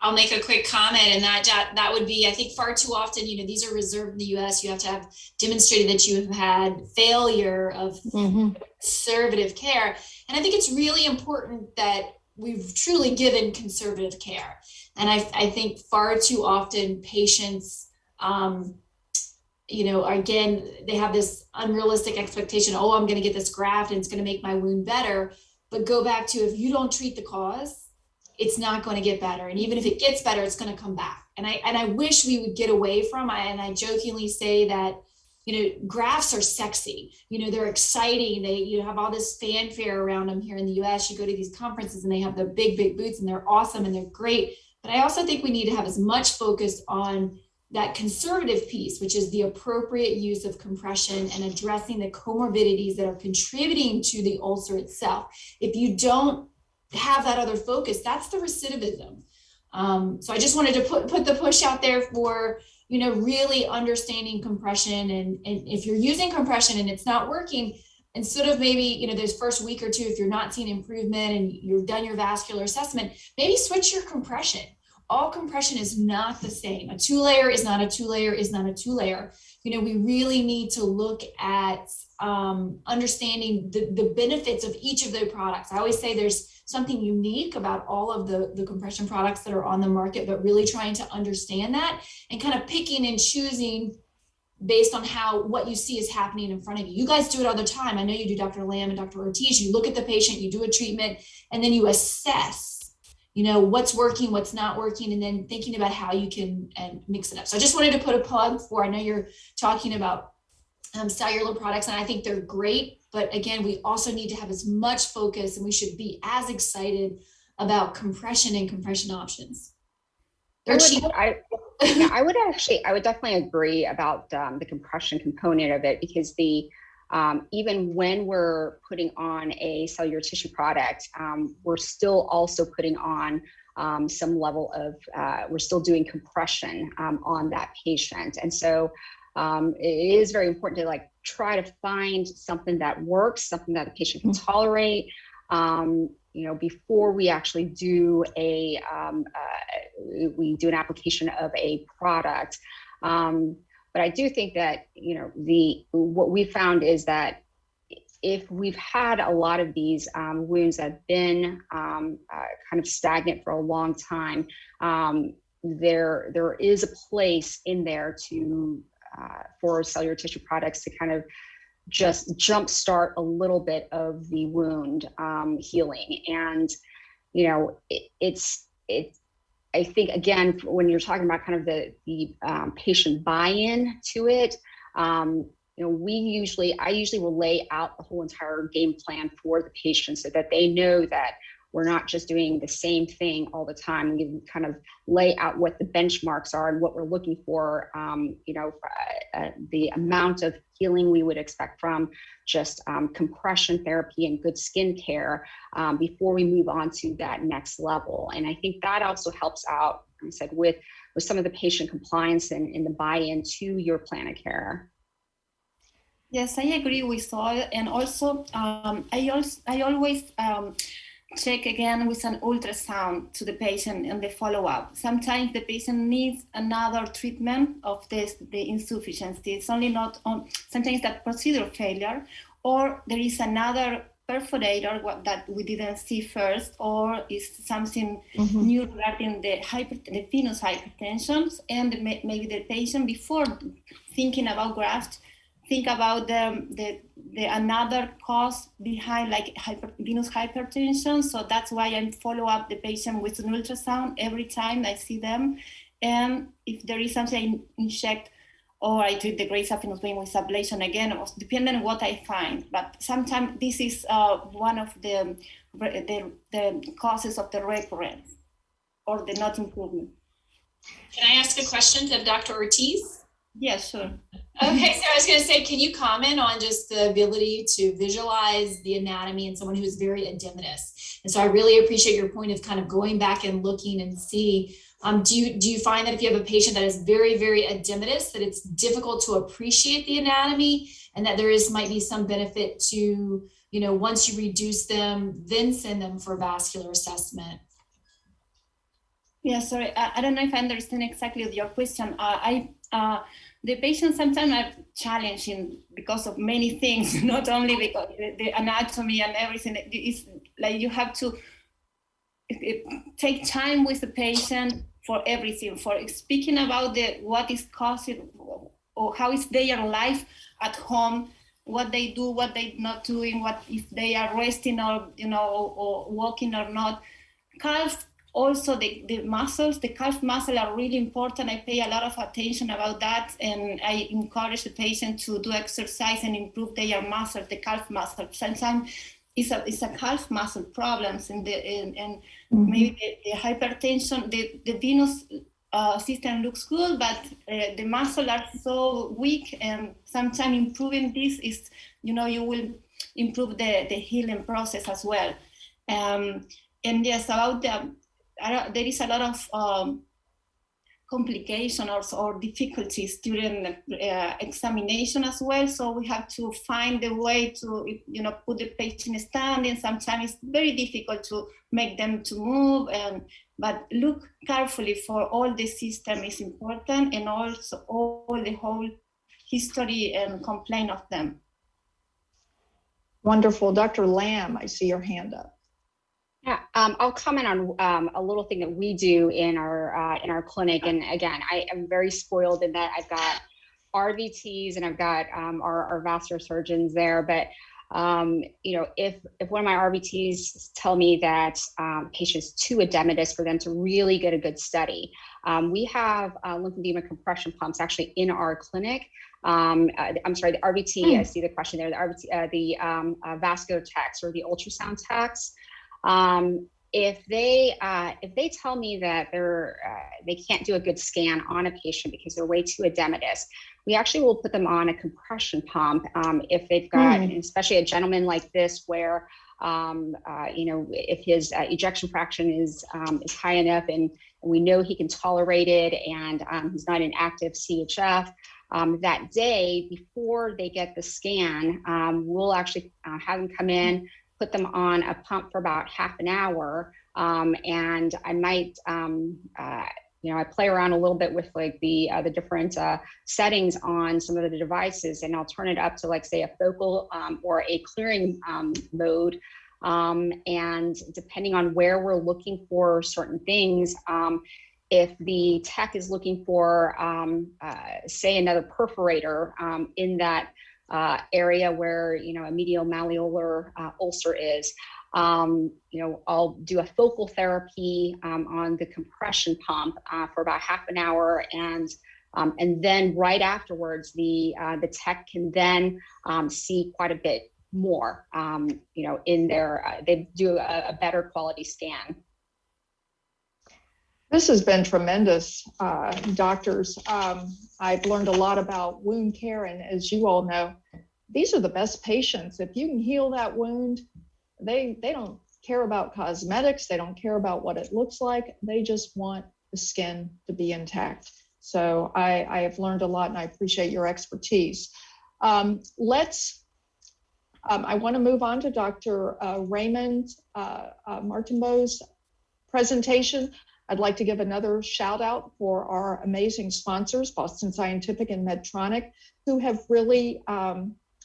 I'll make a quick comment, and that would be, I think far too often, these are reserved in the US. You have to have demonstrated that you have had failure of conservative care. And I think it's really important that we've truly given conservative care. And I think far too often patients, again, they have this unrealistic expectation, oh, I'm going to get this graft and it's going to make my wound better. But go back to, if you don't treat the cause, it's not going to get better. And even if it gets better, it's going to come back. And I wish we would get away from, and I jokingly say that, grafts are sexy. They're exciting. You have all this fanfare around them here in the US. You go to these conferences and they have the big, big boots and they're awesome and they're great. But I also think we need to have as much focus on that conservative piece, which is the appropriate use of compression and addressing the comorbidities that are contributing to the ulcer itself. If you don't have that other focus, that's the recidivism. So I just wanted to put the push out there for, really understanding compression. And if you're using compression and it's not working, instead of maybe, those first week or two, if you're not seeing improvement and you've done your vascular assessment, maybe switch your compression. all compression is not the same. A 2-layer is not a 2-layer is not a 2-layer. You know, we really need to look at understanding the benefits of each of their products. I always say there's something unique about all of the compression products that are on the market, but really trying to understand that and kind of picking and choosing based on what you see is happening in front of you. You guys do it all the time. I know you do, Dr. Lamb and Dr. Ortiz. You look at the patient, you do a treatment, and then you assess, you know, what's working, what's not working, and then thinking about how you can mix it up. So I just wanted to put a plug for, I know you're talking about cellular products, and I think they're great. But again, we also need to have as much focus, and we should be as excited about compression and compression options. I would definitely agree about the compression component of it, because even when we're putting on a cellular tissue product, we're still also putting on some level of, we're still doing compression on that patient. And so it is very important to try to find something that works, something that the patient can tolerate, you know, before we actually do we do an application of a product. But I do think that, you know, what we found is that if we've had a lot of these wounds that have been kind of stagnant for a long time, there is a place in there for cellular tissue products to kind of just jumpstart a little bit of the wound healing. And, you know, I think, again, when you're talking about kind of the patient buy-in to it, you know, I usually will lay out the whole entire game plan for the patient so that they know that we're not just doing the same thing all the time. We kind of lay out what the benchmarks are and what we're looking for, you know, the amount of healing we would expect from just compression therapy and good skin care before we move on to that next level. And I think that also helps out, like I said, with some of the patient compliance and the buy-in to your plan of care. Yes, I agree with all. And also, I always check again with an ultrasound to the patient in the follow-up. Sometimes the patient needs another treatment of the insufficiency. It's only not on, sometimes that procedural failure, or there is another perforator that we didn't see first, or is something new regarding the venous hypertension, and maybe the patient, before thinking about graft, think about the another cause behind, like venous hypertension. So that's why I follow up the patient with an ultrasound every time I see them. And if there is something I inject, or I treat the gray saphenous vein with ablation again, depending on what I find. But sometimes this is one of the causes of the recurrence or the not improvement. Can I ask a question to Dr. Ortiz? Yeah, sure. Okay, so I was going to say, can you comment on just the ability to visualize the anatomy in someone who is very edematous? And so I really appreciate your point of kind of going back and looking and see, do you find that if you have a patient that is very, very edematous, that it's difficult to appreciate the anatomy, and that there might be some benefit to, you know, once you reduce them, then send them for vascular assessment? Yeah, sorry, I don't know if I understand exactly your question. The patients sometimes are challenging because of many things, not only because the anatomy and everything. It's like you have to take time with the patient for everything, for speaking about what is causing or how is their life at home, what they do, what they're not doing, what if they are resting or, you know, or walking or not. Calf, also the muscles, the calf muscle are really important. I pay a lot of attention about that, and I encourage the patient to do exercise and improve their muscle, the calf muscle. Sometimes it's a calf muscle problems, and maybe the hypertension, the venous system looks good, but the muscles are so weak, and sometimes improving this is, you know, you will improve the healing process as well. And yes, about there is a lot of complications or difficulties during the examination as well. So we have to find a way to, you know, put the patient standing. Sometimes it's very difficult to make them to move, and but look carefully for all the system is important, and also all the whole history and complaint of them. Wonderful. Dr. Lamb, I see your hand up. Yeah, I'll comment on a little thing that we do in our clinic. And again, I am very spoiled in that I've got RVTs and I've got our vascular surgeons there. But you know, if one of my RVTs tell me that patient's too edematous for them to really get a good study, we have lymphedema compression pumps actually in our clinic. I'm sorry, the RVT. I see the question there. The RVT, the vascular techs or the ultrasound techs. If they tell me that they can't do a good scan on a patient because they're way too edematous, we actually will put them on a compression pump. If they've got, especially a gentleman like this, where you know, if his ejection fraction is high enough and we know he can tolerate it, and he's not an active CHF. That day before they get the scan, we'll actually have them come in, put them on a pump for about half an hour, and I might, you know, I play around a little bit with like the different settings on some of the devices, and I'll turn it up to, like, say, a focal or a clearing mode, and depending on where we're looking for certain things. If the tech is looking for, say, another perforator in that area where, you know, a medial malleolar ulcer is, you know, I'll do a focal therapy on the compression pump for about half an hour, and then right afterwards, the tech can then see quite a bit more, you know, in their, they do a better quality scan. This has been tremendous, doctors. I've learned a lot about wound care, and as you all know, these are the best patients. If you can heal that wound, they don't care about cosmetics. They don't care about what it looks like. They just want the skin to be intact. So I have learned a lot, and I appreciate your expertise. I want to move on to Dr. Raymond Martinbeau's presentation. I'd like to give another shout out for our amazing sponsors, Boston Scientific and Medtronic, who have really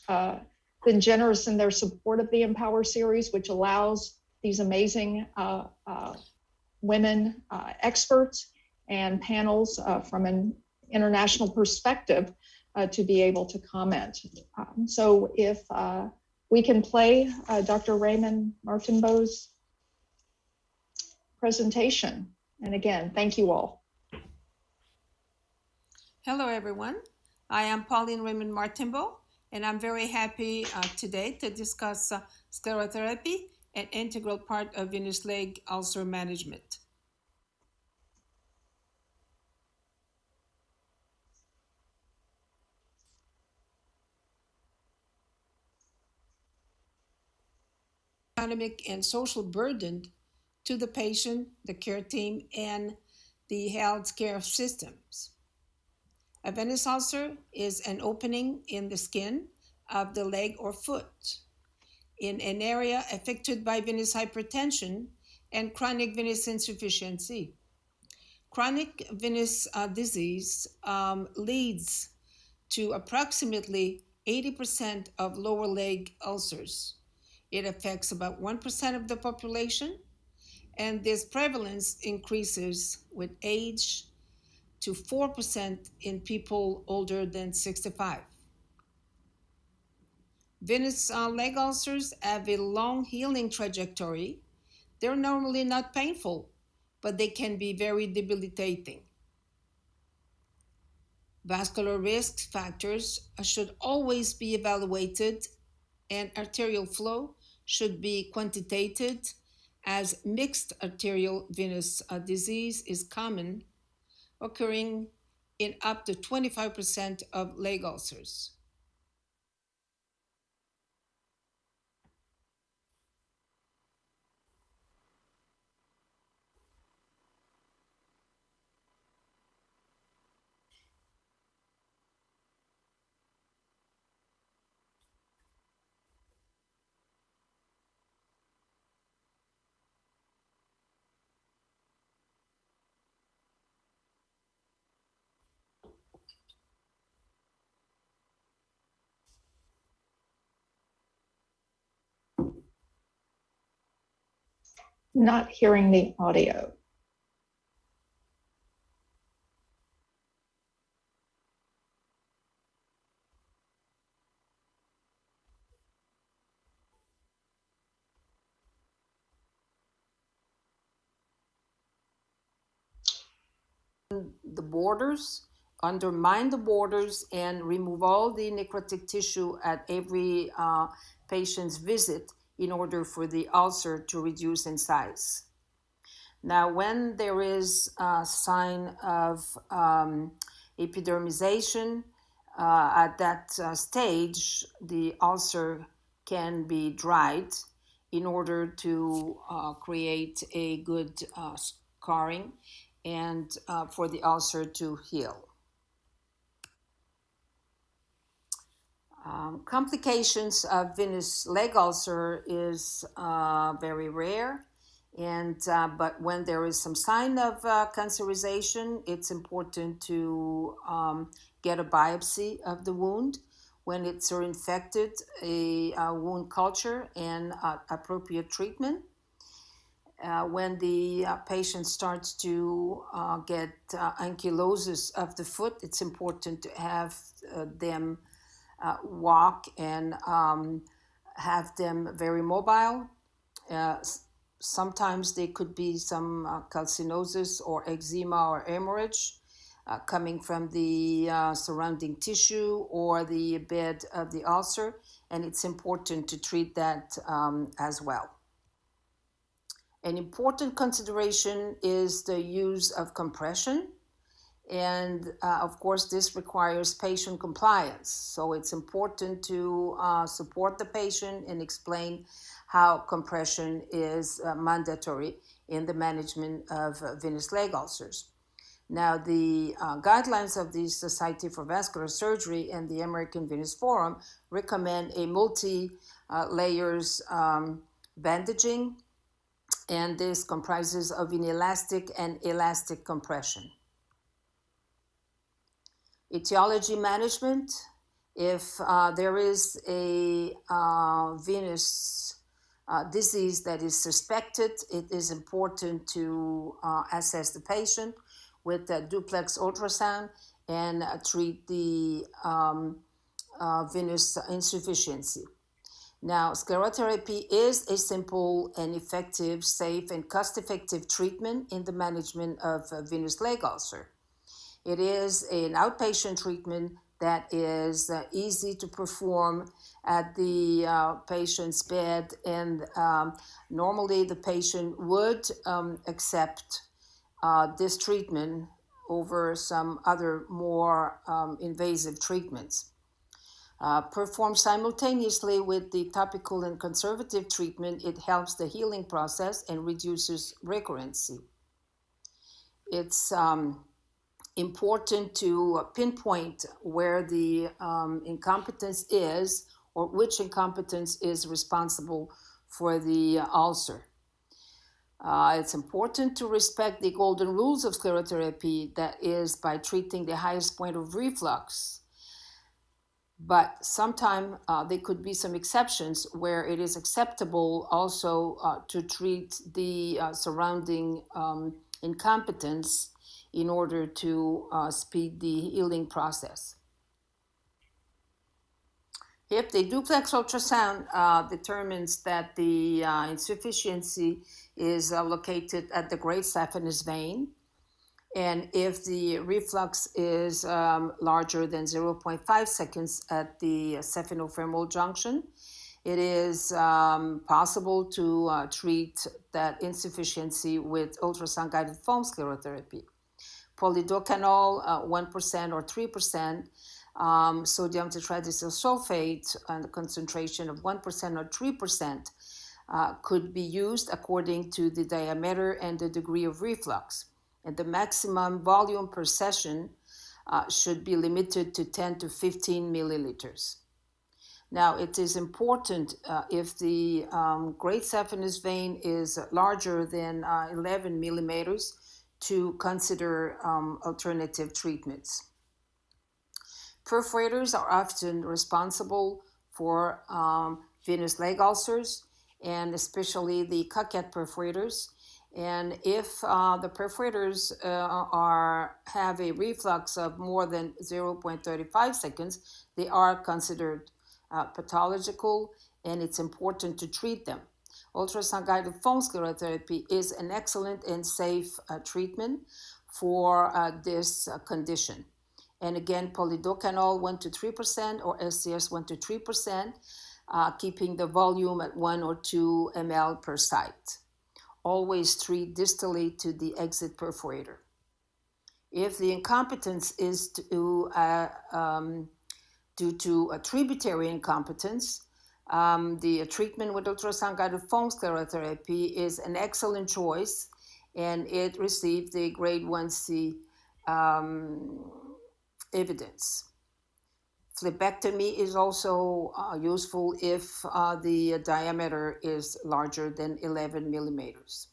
been generous in their support of the Empower series, which allows these amazing women experts and panels from an international perspective to be able to comment. So if we can play Dr. Raymond Martinbeau's presentation. And again, thank you all. Hello, everyone. I am Pauline Raymond Martinbeau, and I'm very happy today to discuss sclerotherapy, an integral part of venous leg ulcer management. Economic and social burden to the patient, the care team, and the healthcare systems. A venous ulcer is an opening in the skin of the leg or foot in an area affected by venous hypertension and chronic venous insufficiency. Chronic venous disease leads to approximately 80% of lower leg ulcers. It affects about 1% of the population, and this prevalence increases with age to 4% in people older than 65. Venous leg ulcers have a long healing trajectory. They're normally not painful, but they can be very debilitating. Vascular risk factors should always be evaluated, and arterial flow should be quantitated, as mixed arterial venous disease is common, occurring in up to 25% of leg ulcers. Not hearing the audio. The borders, undermine the borders, and remove all the necrotic tissue at every patient's visit in order for the ulcer to reduce in size. Now, when there is a sign of epidermization, at that stage, the ulcer can be dried in order to create a good scarring and for the ulcer to heal. Complications of venous leg ulcer is very rare, and but when there is some sign of cancerization, it's important to get a biopsy of the wound. When it's infected, a wound culture and appropriate treatment. When the patient starts to get ankylosis of the foot, it's important to have them walk and have them very mobile. Sometimes there could be some calcinosis or eczema or hemorrhage coming from the surrounding tissue or the bed of the ulcer, and it's important to treat that as well. An important consideration is the use of compression. And of course, this requires patient compliance. So it's important to support the patient and explain how compression is mandatory in the management of venous leg ulcers. Now, the guidelines of the Society for Vascular Surgery and the American Venous Forum recommend a multi-layers bandaging, and this comprises of inelastic and elastic compression. Etiology management. If there is a venous disease that is suspected, it is important to assess the patient with a duplex ultrasound and treat the venous insufficiency. Now, sclerotherapy is a simple and effective, safe, and cost-effective treatment in the management of venous leg ulcer. It is an outpatient treatment that is easy to perform at the patient's bed, and normally the patient would accept this treatment over some other more invasive treatments. Performed simultaneously with the topical and conservative treatment, it helps the healing process and reduces recurrency. It's important to pinpoint where the incompetence is, or which incompetence is responsible for the ulcer. It's important to respect the golden rules of sclerotherapy, that is by treating the highest point of reflux. But sometimes there could be some exceptions where it is acceptable also to treat the surrounding incompetence in order to speed the healing process. If the duplex ultrasound determines that the insufficiency is located at the great saphenous vein, and if the reflux is larger than 0.5 seconds at the saphenofemoral junction, it is possible to treat that insufficiency with ultrasound-guided foam sclerotherapy. Polydocanol, 1% or 3%, sodium tetrahydrosyl sulfate, and a concentration of 1% or 3% could be used according to the diameter and the degree of reflux. And the maximum volume per session should be limited to 10 to 15 milliliters. Now, it is important if the great saphenous vein is larger than 11 millimeters to consider alternative treatments. Perforators are often responsible for venous leg ulcers, and especially the Coquette perforators. And if the perforators have a reflux of more than 0.35 seconds, they are considered pathological, and it's important to treat them. Ultrasound-guided foam sclerotherapy is an excellent and safe treatment for this condition. And again, polidocanol 1 to 3% or SCS 1 to 3%, keeping the volume at 1 or 2 ml per site. Always treat distally to the exit perforator. If the incompetence is due to a tributary incompetence, the treatment with ultrasound-guided foam sclerotherapy is an excellent choice, and it received the grade 1C evidence. Phlebectomy is also useful if the diameter is larger than 11 millimeters.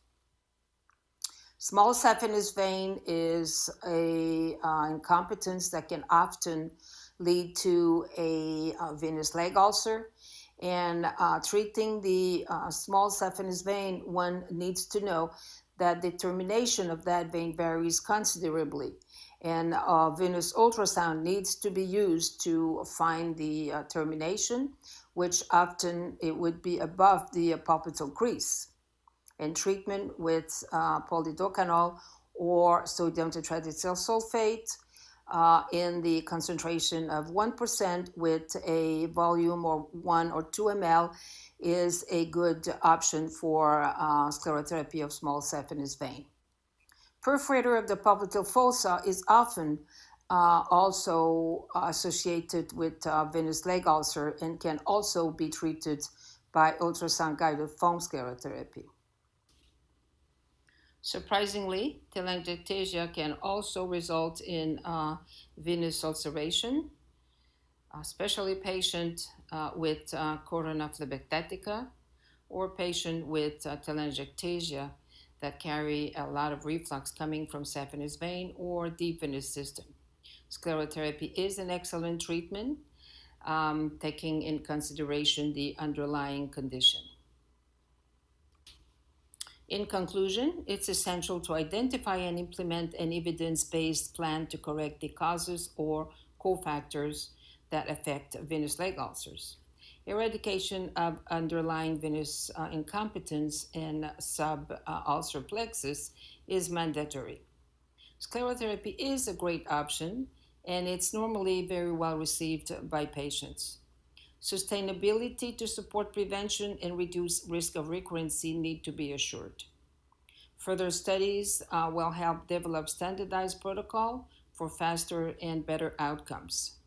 Small saphenous vein is a incompetence that can often lead to a venous leg ulcer. And treating the small saphenous vein, one needs to know that the termination of that vein varies considerably. And venous ultrasound needs to be used to find the termination, which often it would be above the pulpital crease. And treatment with polidocanol or sodium tetrahydrosyl sulfate in the concentration of 1% with a volume of 1 or 2 ml is a good option for sclerotherapy of small saphenous vein. Perforator of the popliteal fossa is often also associated with venous leg ulcer and can also be treated by ultrasound-guided foam sclerotherapy. Surprisingly, telangiectasia can also result in venous ulceration, especially patient with corona phlebectatica or patient with telangiectasia that carry a lot of reflux coming from saphenous vein or deep venous system. Sclerotherapy is an excellent treatment, taking in consideration the underlying condition. In conclusion, it's essential to identify and implement an evidence-based plan to correct the causes or cofactors that affect venous leg ulcers. Eradication of underlying venous incompetence and sub-ulcer plexus is mandatory. Sclerotherapy is a great option, and it's normally very well received by patients. Sustainability to support prevention and reduce risk of recurrency need to be assured. Further studies will help develop standardized protocol for faster and better outcomes.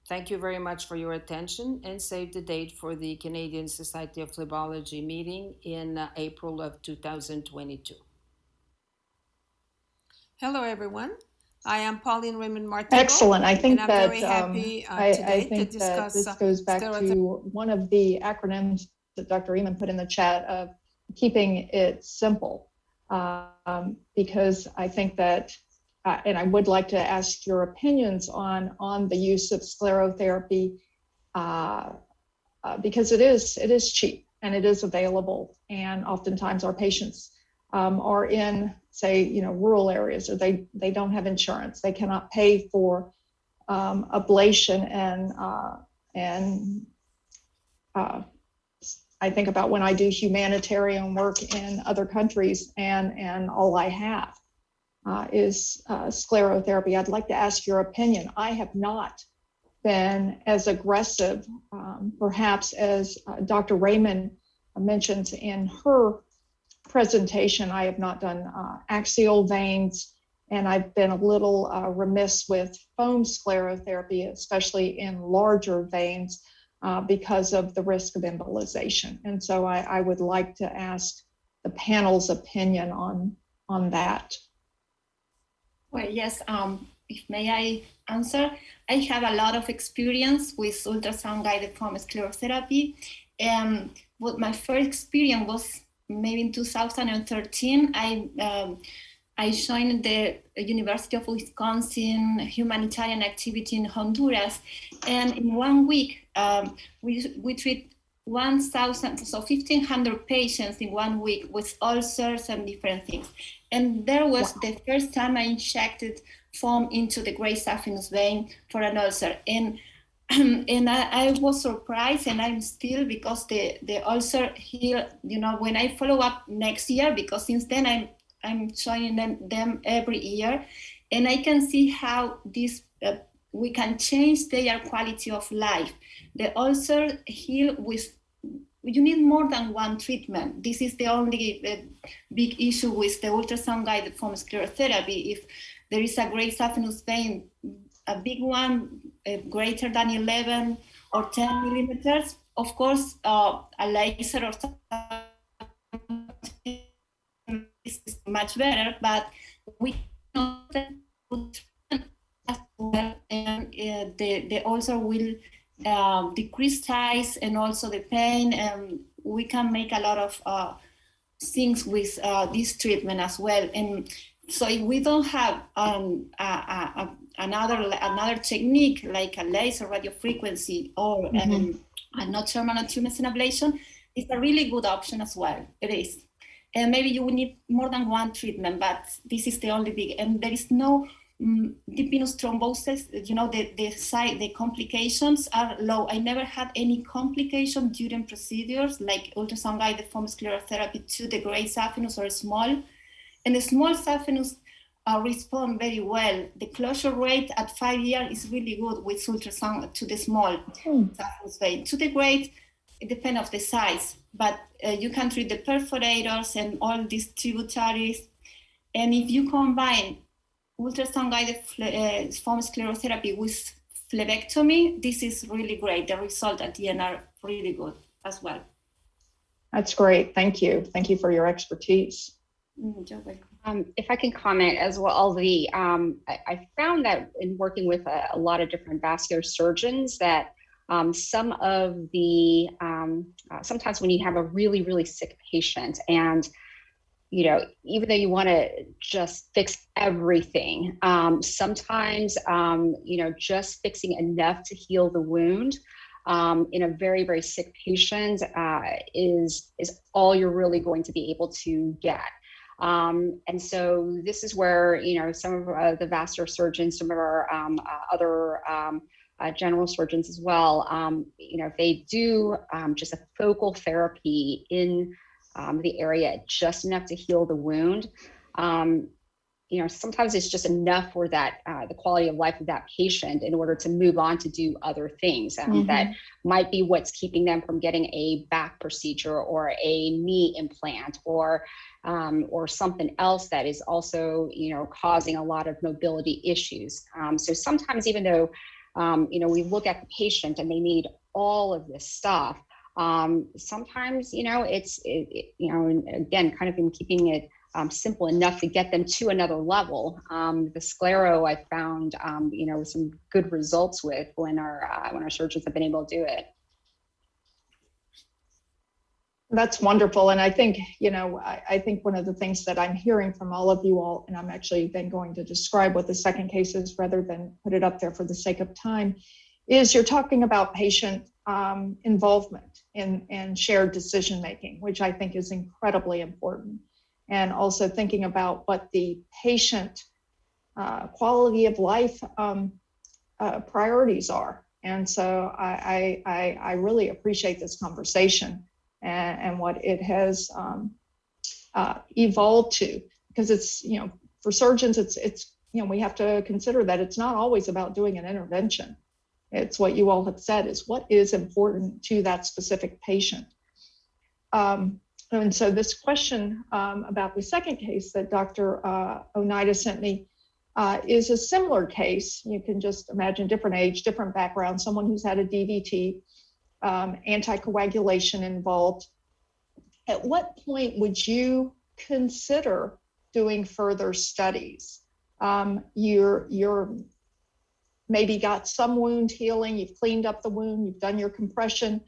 Thank you very much for your attention, and save the date for the Canadian Society of Phlebology meeting in April of 2022. Hello, everyone. I am Pauline Raymond Martinbeau. Excellent. I think and I'm that very happy I think to discuss that this goes back to one of the acronyms that Dr. Ehmann put in the chat of keeping it simple, because I think that, and I would like to ask your opinions on the use of sclerotherapy, because it is cheap and it is available, and oftentimes our patients are in, say, rural areas, or they don't have insurance. They cannot pay for ablation, and I think about when I do humanitarian work in other countries, and all I have is sclerotherapy. I'd like to ask your opinion. I have not been as aggressive, perhaps, as Dr. Raymond mentions in her presentation. I have not done axial veins, and I've been a little remiss with foam sclerotherapy, especially in larger veins, because of the risk of embolization. And so I would like to ask the panel's opinion on that. Well, yes, if may I answer? I have a lot of experience with ultrasound-guided foam sclerotherapy. What my first experience was maybe in 2013. I joined the University of Wisconsin humanitarian activity in Honduras, and in 1 week we treat 1,500 patients in 1 week with ulcers and different things. And there was the first time I injected foam into the great saphenous vein for an ulcer. And I was surprised, and I'm still, because the ulcer healed, you know, when I follow up next year, because since then I'm showing them every year, and I can see how this we can change their quality of life. The ulcer heal with, you need more than one treatment. This is the only big issue with the ultrasound-guided foam sclerotherapy. If there is a great saphenous vein, a big one, greater than 11 or 10 millimeters, of course, a laser or something is much better, but we know that as well, and the ulcer will decrease size and also the pain, and we can make a lot of things with this treatment as well. And so if we don't have another technique like a laser radiofrequency or a nocturnal tumescent ablation, it's a really good option as well. It is. And maybe you will need more than one treatment, but this is the only big, and there is no deep venous thrombosis. You know, the complications are low. I never had any complication during procedures like ultrasound-guided foam sclerotherapy to the great saphenous or small. And the small saphenous respond very well. The closure rate at 5 years is really good with ultrasound to the small saphenous vein. To the great, it depends on the size, but you can treat the perforators and all these tributaries. And if you combine ultrasound-guided foam sclerotherapy with phlebectomy, this is really great. The results at the end are really good as well. That's great. Thank you. Thank you for your expertise. You're welcome. If I can comment as well, I found that in working with a lot of different vascular surgeons that some of the, sometimes when you have a really, really sick patient and, you know, even though you want to just fix everything, sometimes, you know, just fixing enough to heal the wound in a very, very sick patient is all you're really going to be able to get. And so this is where, you know, some of the vascular surgeons, some of our other general surgeons as well, you know, if they do just a focal therapy in the area, just enough to heal the wound, you know, sometimes it's just enough for that, the quality of life of that patient in order to move on to do other things that might be what's keeping them from getting a back procedure or a knee implant or something else that is also, you know, causing a lot of mobility issues. So sometimes even though, you know, we look at the patient and they need all of this stuff, sometimes, you know, you know, and again, kind of in keeping it simple enough to get them to another level. The sclero I found, you know, some good results with when our surgeons have been able to do it. That's wonderful. And I think, you know, I think one of the things that I'm hearing from all of you all, and I'm actually then going to describe what the second case is rather than put it up there for the sake of time, is you're talking about patient involvement and shared decision-making, which I think is incredibly important. And also thinking about what the patient quality of life priorities are. And so I really appreciate this conversation and what it has evolved to, because it's, you know, for surgeons, it's, you know, we have to consider that it's not always about doing an intervention. It's what you all have said is what is important to that specific patient. And so this question about the second case that Dr. Oneida sent me is a similar case. You can just imagine different age, different background, someone who's had a DVT, anticoagulation involved. At what point would you consider doing further studies? You're maybe got some wound healing, you've cleaned up the wound, you've done your compression,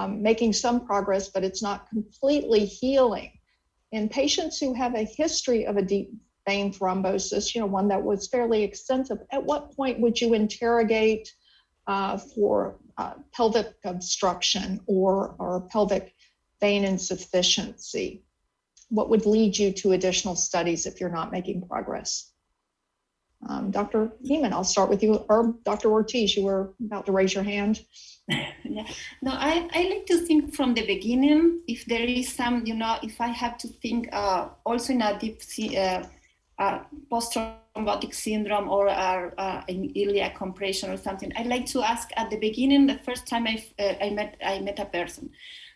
making some progress, but it's not completely healing. In patients who have a history of a deep vein thrombosis, you know, one that was fairly extensive, at what point would you interrogate for pelvic obstruction or pelvic vein insufficiency? What would lead you to additional studies if you're not making progress? Dr. Ehmann, I'll start with you, or Dr. Ortiz, you were about to raise your hand. Yeah. No, I like to think from the beginning. If there is some, if I have to think also in a deep post-thrombotic syndrome or an iliac compression or something, I like to ask at the beginning, the first time I met a person.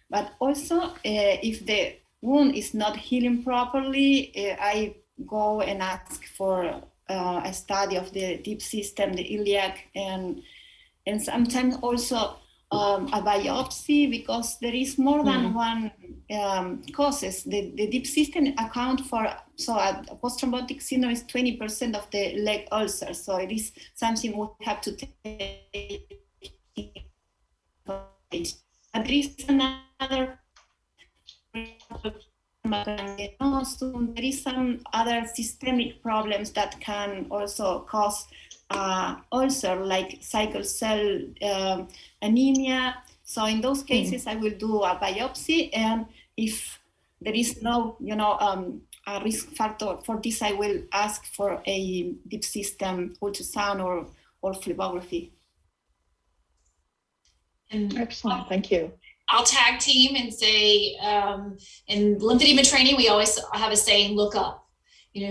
But also, if the wound is not healing properly, I go and ask for a study of the deep system, the iliac, and sometimes also a biopsy, because there is more than one causes. The deep system account for, so a post-thrombotic syndrome is 20% of the leg ulcers. So it is something we have to take. But there is another, there is some other systemic problems that can also cause ulcer, like sickle cell anemia. So in those cases, I will do a biopsy, and if there is no, a risk factor for this, I will ask for a deep system ultrasound or phlebography. Excellent, thank you. I'll tag team and say, in lymphedema training, we always have a saying, look up.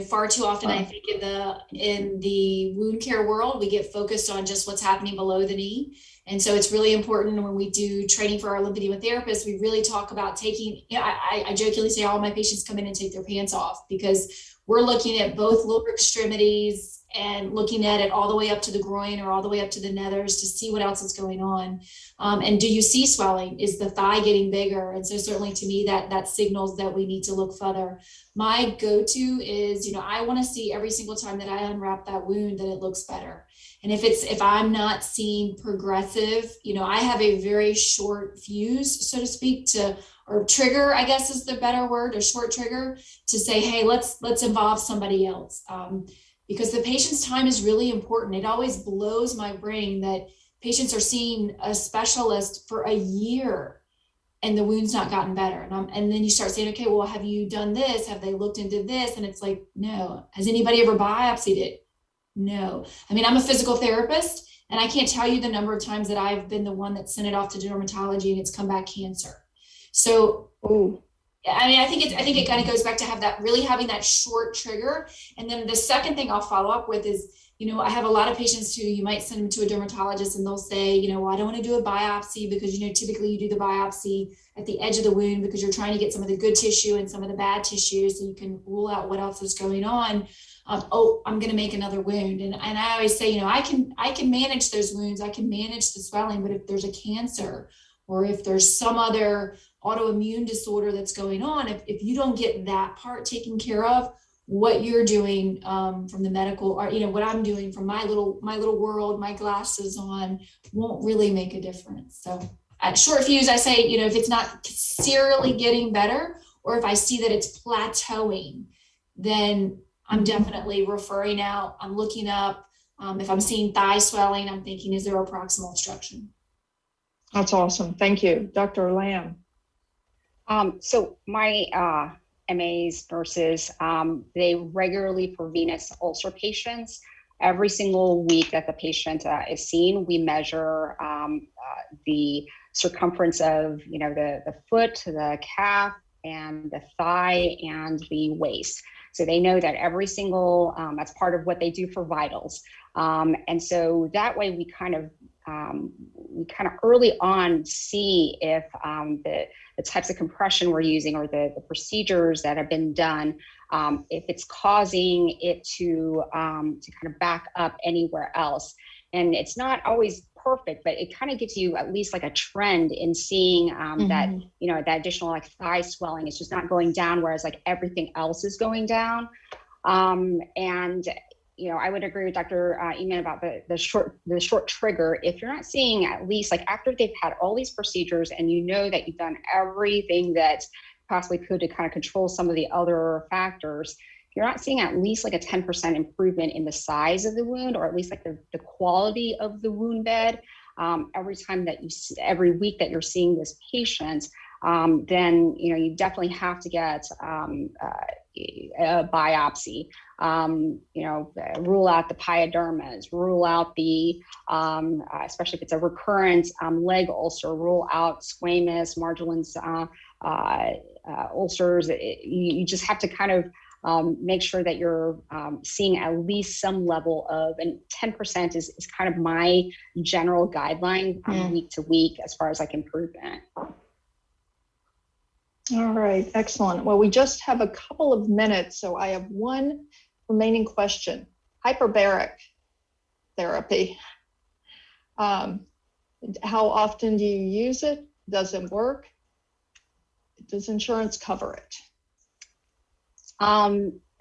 Far too often, I think in the wound care world, we get focused on just what's happening below the knee. And so it's really important when we do training for our lymphedema therapists, we really talk about taking, I jokingly say all my patients come in and take their pants off, because we're looking at both lower extremities and looking at it all the way up to the groin or all the way up to the nethers to see what else is going on. And do you see swelling? Is the thigh getting bigger? And so certainly to me, that signals that we need to look further. My go-to is, I want to see every single time that I unwrap that wound that it looks better. And if I'm not seeing progressive, I have a very short fuse, so to speak, or trigger, I guess is the better word, a short trigger to say, hey, let's involve somebody else. Because the patient's time is really important. It always blows my brain that patients are seeing a specialist for a year and the wound's not gotten better. And then you start saying, okay, well, have you done this? Have they looked into this? And it's like, no. Has anybody ever biopsied it? No. I mean, I'm a physical therapist, and I can't tell you the number of times that I've been the one that sent it off to dermatology and it's come back cancer. So, I mean, I think it kind of goes back to having that short trigger. And then the second thing I'll follow up with is, I have a lot of patients who you might send them to a dermatologist and they'll say, well, I don't want to do a biopsy because, typically you do the biopsy at the edge of the wound because you're trying to get some of the good tissue and some of the bad tissue so you can rule out what else is going on. I'm going to make another wound. And I always say, I can manage those wounds. I can manage the swelling, but if there's a cancer or if there's some other autoimmune disorder that's going on, if you don't get that part taken care of, what you're doing from the medical, or what I'm doing from my little world, my glasses on, won't really make a difference. So at short fuse, I say, if it's not serially getting better, or if I see that it's plateauing, then I'm definitely referring out. I'm looking up. If I'm seeing thigh swelling, I'm thinking, is there a proximal obstruction? That's awesome. Thank you. Dr. Lamb. So my MAs, nurses, they regularly, for venous ulcer patients, every single week that the patient is seen, we measure the circumference of, the foot, the calf, and the thigh, and the waist. So they know that every single, that's part of what they do for vitals. And so that way we kind of early on see if the types of compression we're using or the procedures that have been done, if it's causing it to kind of back up anywhere else. And it's not always perfect, but it kind of gives you at least like a trend in seeing that, that additional like thigh swelling is just not going down, whereas like everything else is going down. And I would agree with Dr. Ehmann about the short trigger. If you're not seeing at least like after they've had all these procedures and that you've done everything that possibly could to kind of control some of the other factors, if you're not seeing at least like a 10% improvement in the size of the wound, or at least like the quality of the wound bed, every time that every week that you're seeing this patient, then you definitely have to get a biopsy. Rule out the pyodermas, rule out the, especially if it's a recurrent leg ulcer, rule out squamous, marginal ulcers. You just have to kind of make sure that you're seeing at least some level of, and 10% is kind of my general guideline week to week as far as like improvement. All right, excellent. Well, we just have a couple of minutes, so I have one remaining question. Hyperbaric therapy. How often do you use it? Does it work? Does insurance cover it?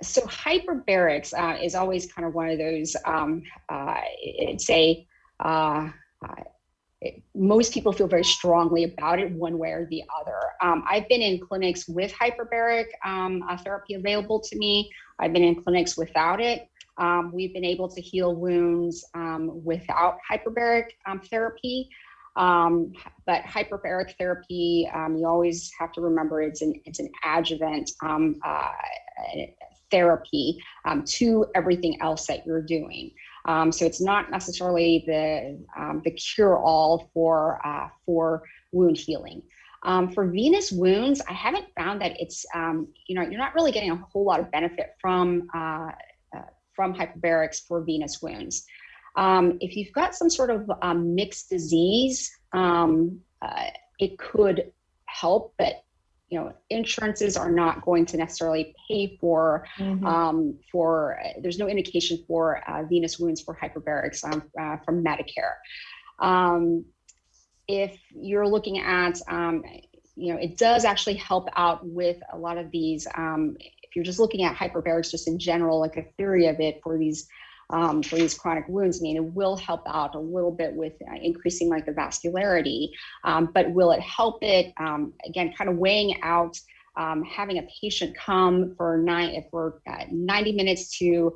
So hyperbarics is always kind of one of those, most people feel very strongly about it one way or the other. I've been in clinics with hyperbaric therapy available to me. I've been in clinics without it. We've been able to heal wounds without hyperbaric therapy. But hyperbaric therapy, you always have to remember it's an adjuvant therapy to everything else that you're doing. So it's not necessarily the cure-all for wound healing. For venous wounds, I haven't found that it's you're not really getting a whole lot of benefit from hyperbarics for venous wounds. If you've got some sort of mixed disease, it could help, but insurances are not going to necessarily pay for there's no indication for venous wounds for hyperbarics from Medicare. If you're looking at, it does actually help out with a lot of these. If you're just looking at hyperbarics just in general, like a theory of it for these chronic wounds, it will help out a little bit with increasing like the vascularity, but will it help it? Again, kind of weighing out having a patient come for 90 minutes to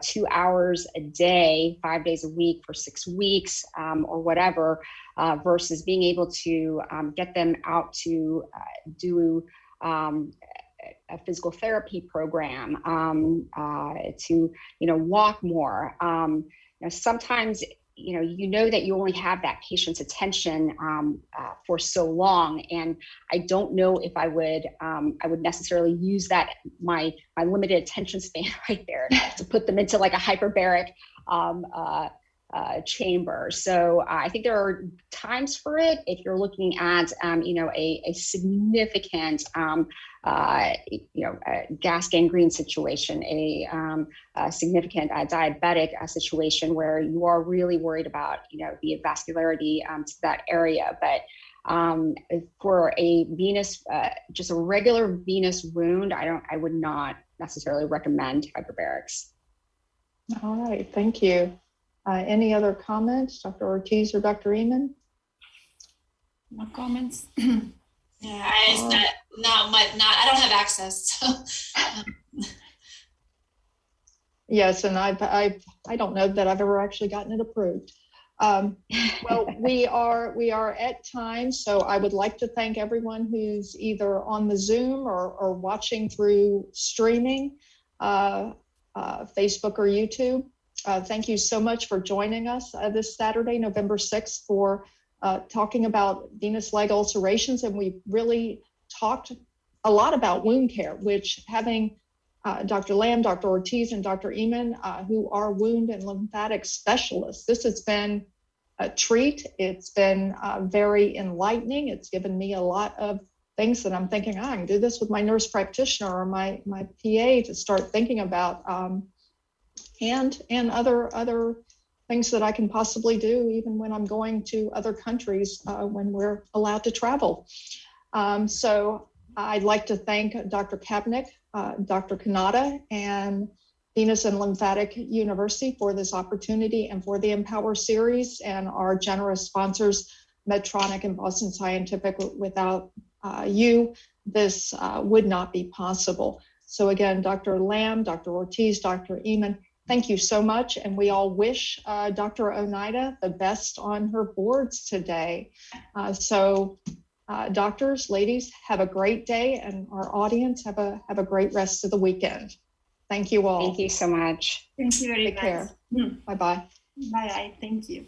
2 hours a day, 5 days a week for 6 weeks or whatever, versus being able to get them out to do a physical therapy program, to walk more. Sometimes that you only have that patient's attention for so long, and I don't know if I would necessarily use that my limited attention span right there to put them into like a hyperbaric chamber. So I think there are times for it if you're looking at a significant gas gangrene situation, a significant diabetic situation where you are really worried about the vascularity to that area. But for a venous, just a regular venous wound, I would not necessarily recommend hyperbarics. All right, thank you. Any other comments, Dr. Ortiz or Dr. Ehmann? No comments. Yeah, I don't have access. So. Yes, and I don't know that I've ever actually gotten it approved. Well, we are at time, so I would like to thank everyone who's either on the Zoom or watching through streaming, Facebook or YouTube. Thank you so much for joining us this Saturday, November 6th, for talking about venous leg ulcerations. And we really talked a lot about wound care, which having Dr. Lamb, Dr. Ortiz, and Dr. Ehmann, who are wound and lymphatic specialists, this has been a treat. It's been very enlightening. It's given me a lot of things that I'm thinking, I can do this with my nurse practitioner or my PA to start thinking about, and other things that I can possibly do even when I'm going to other countries when we're allowed to travel. So I'd like to thank Dr. Kapnick, Dr. Kanata, and Venous and Lymphatic University for this opportunity and for the Empower series, and our generous sponsors, Medtronic and Boston Scientific. Without you, this would not be possible. So again, Dr. Lamb, Dr. Ortiz, Dr. Ehmann, thank you so much. And we all wish Dr. Oneida the best on her boards today. Doctors, ladies, have a great day, and our audience have a great rest of the weekend. Thank you all. Thank you so much. Thank you very Take much. care. Bye-bye. Bye-bye. Thank you.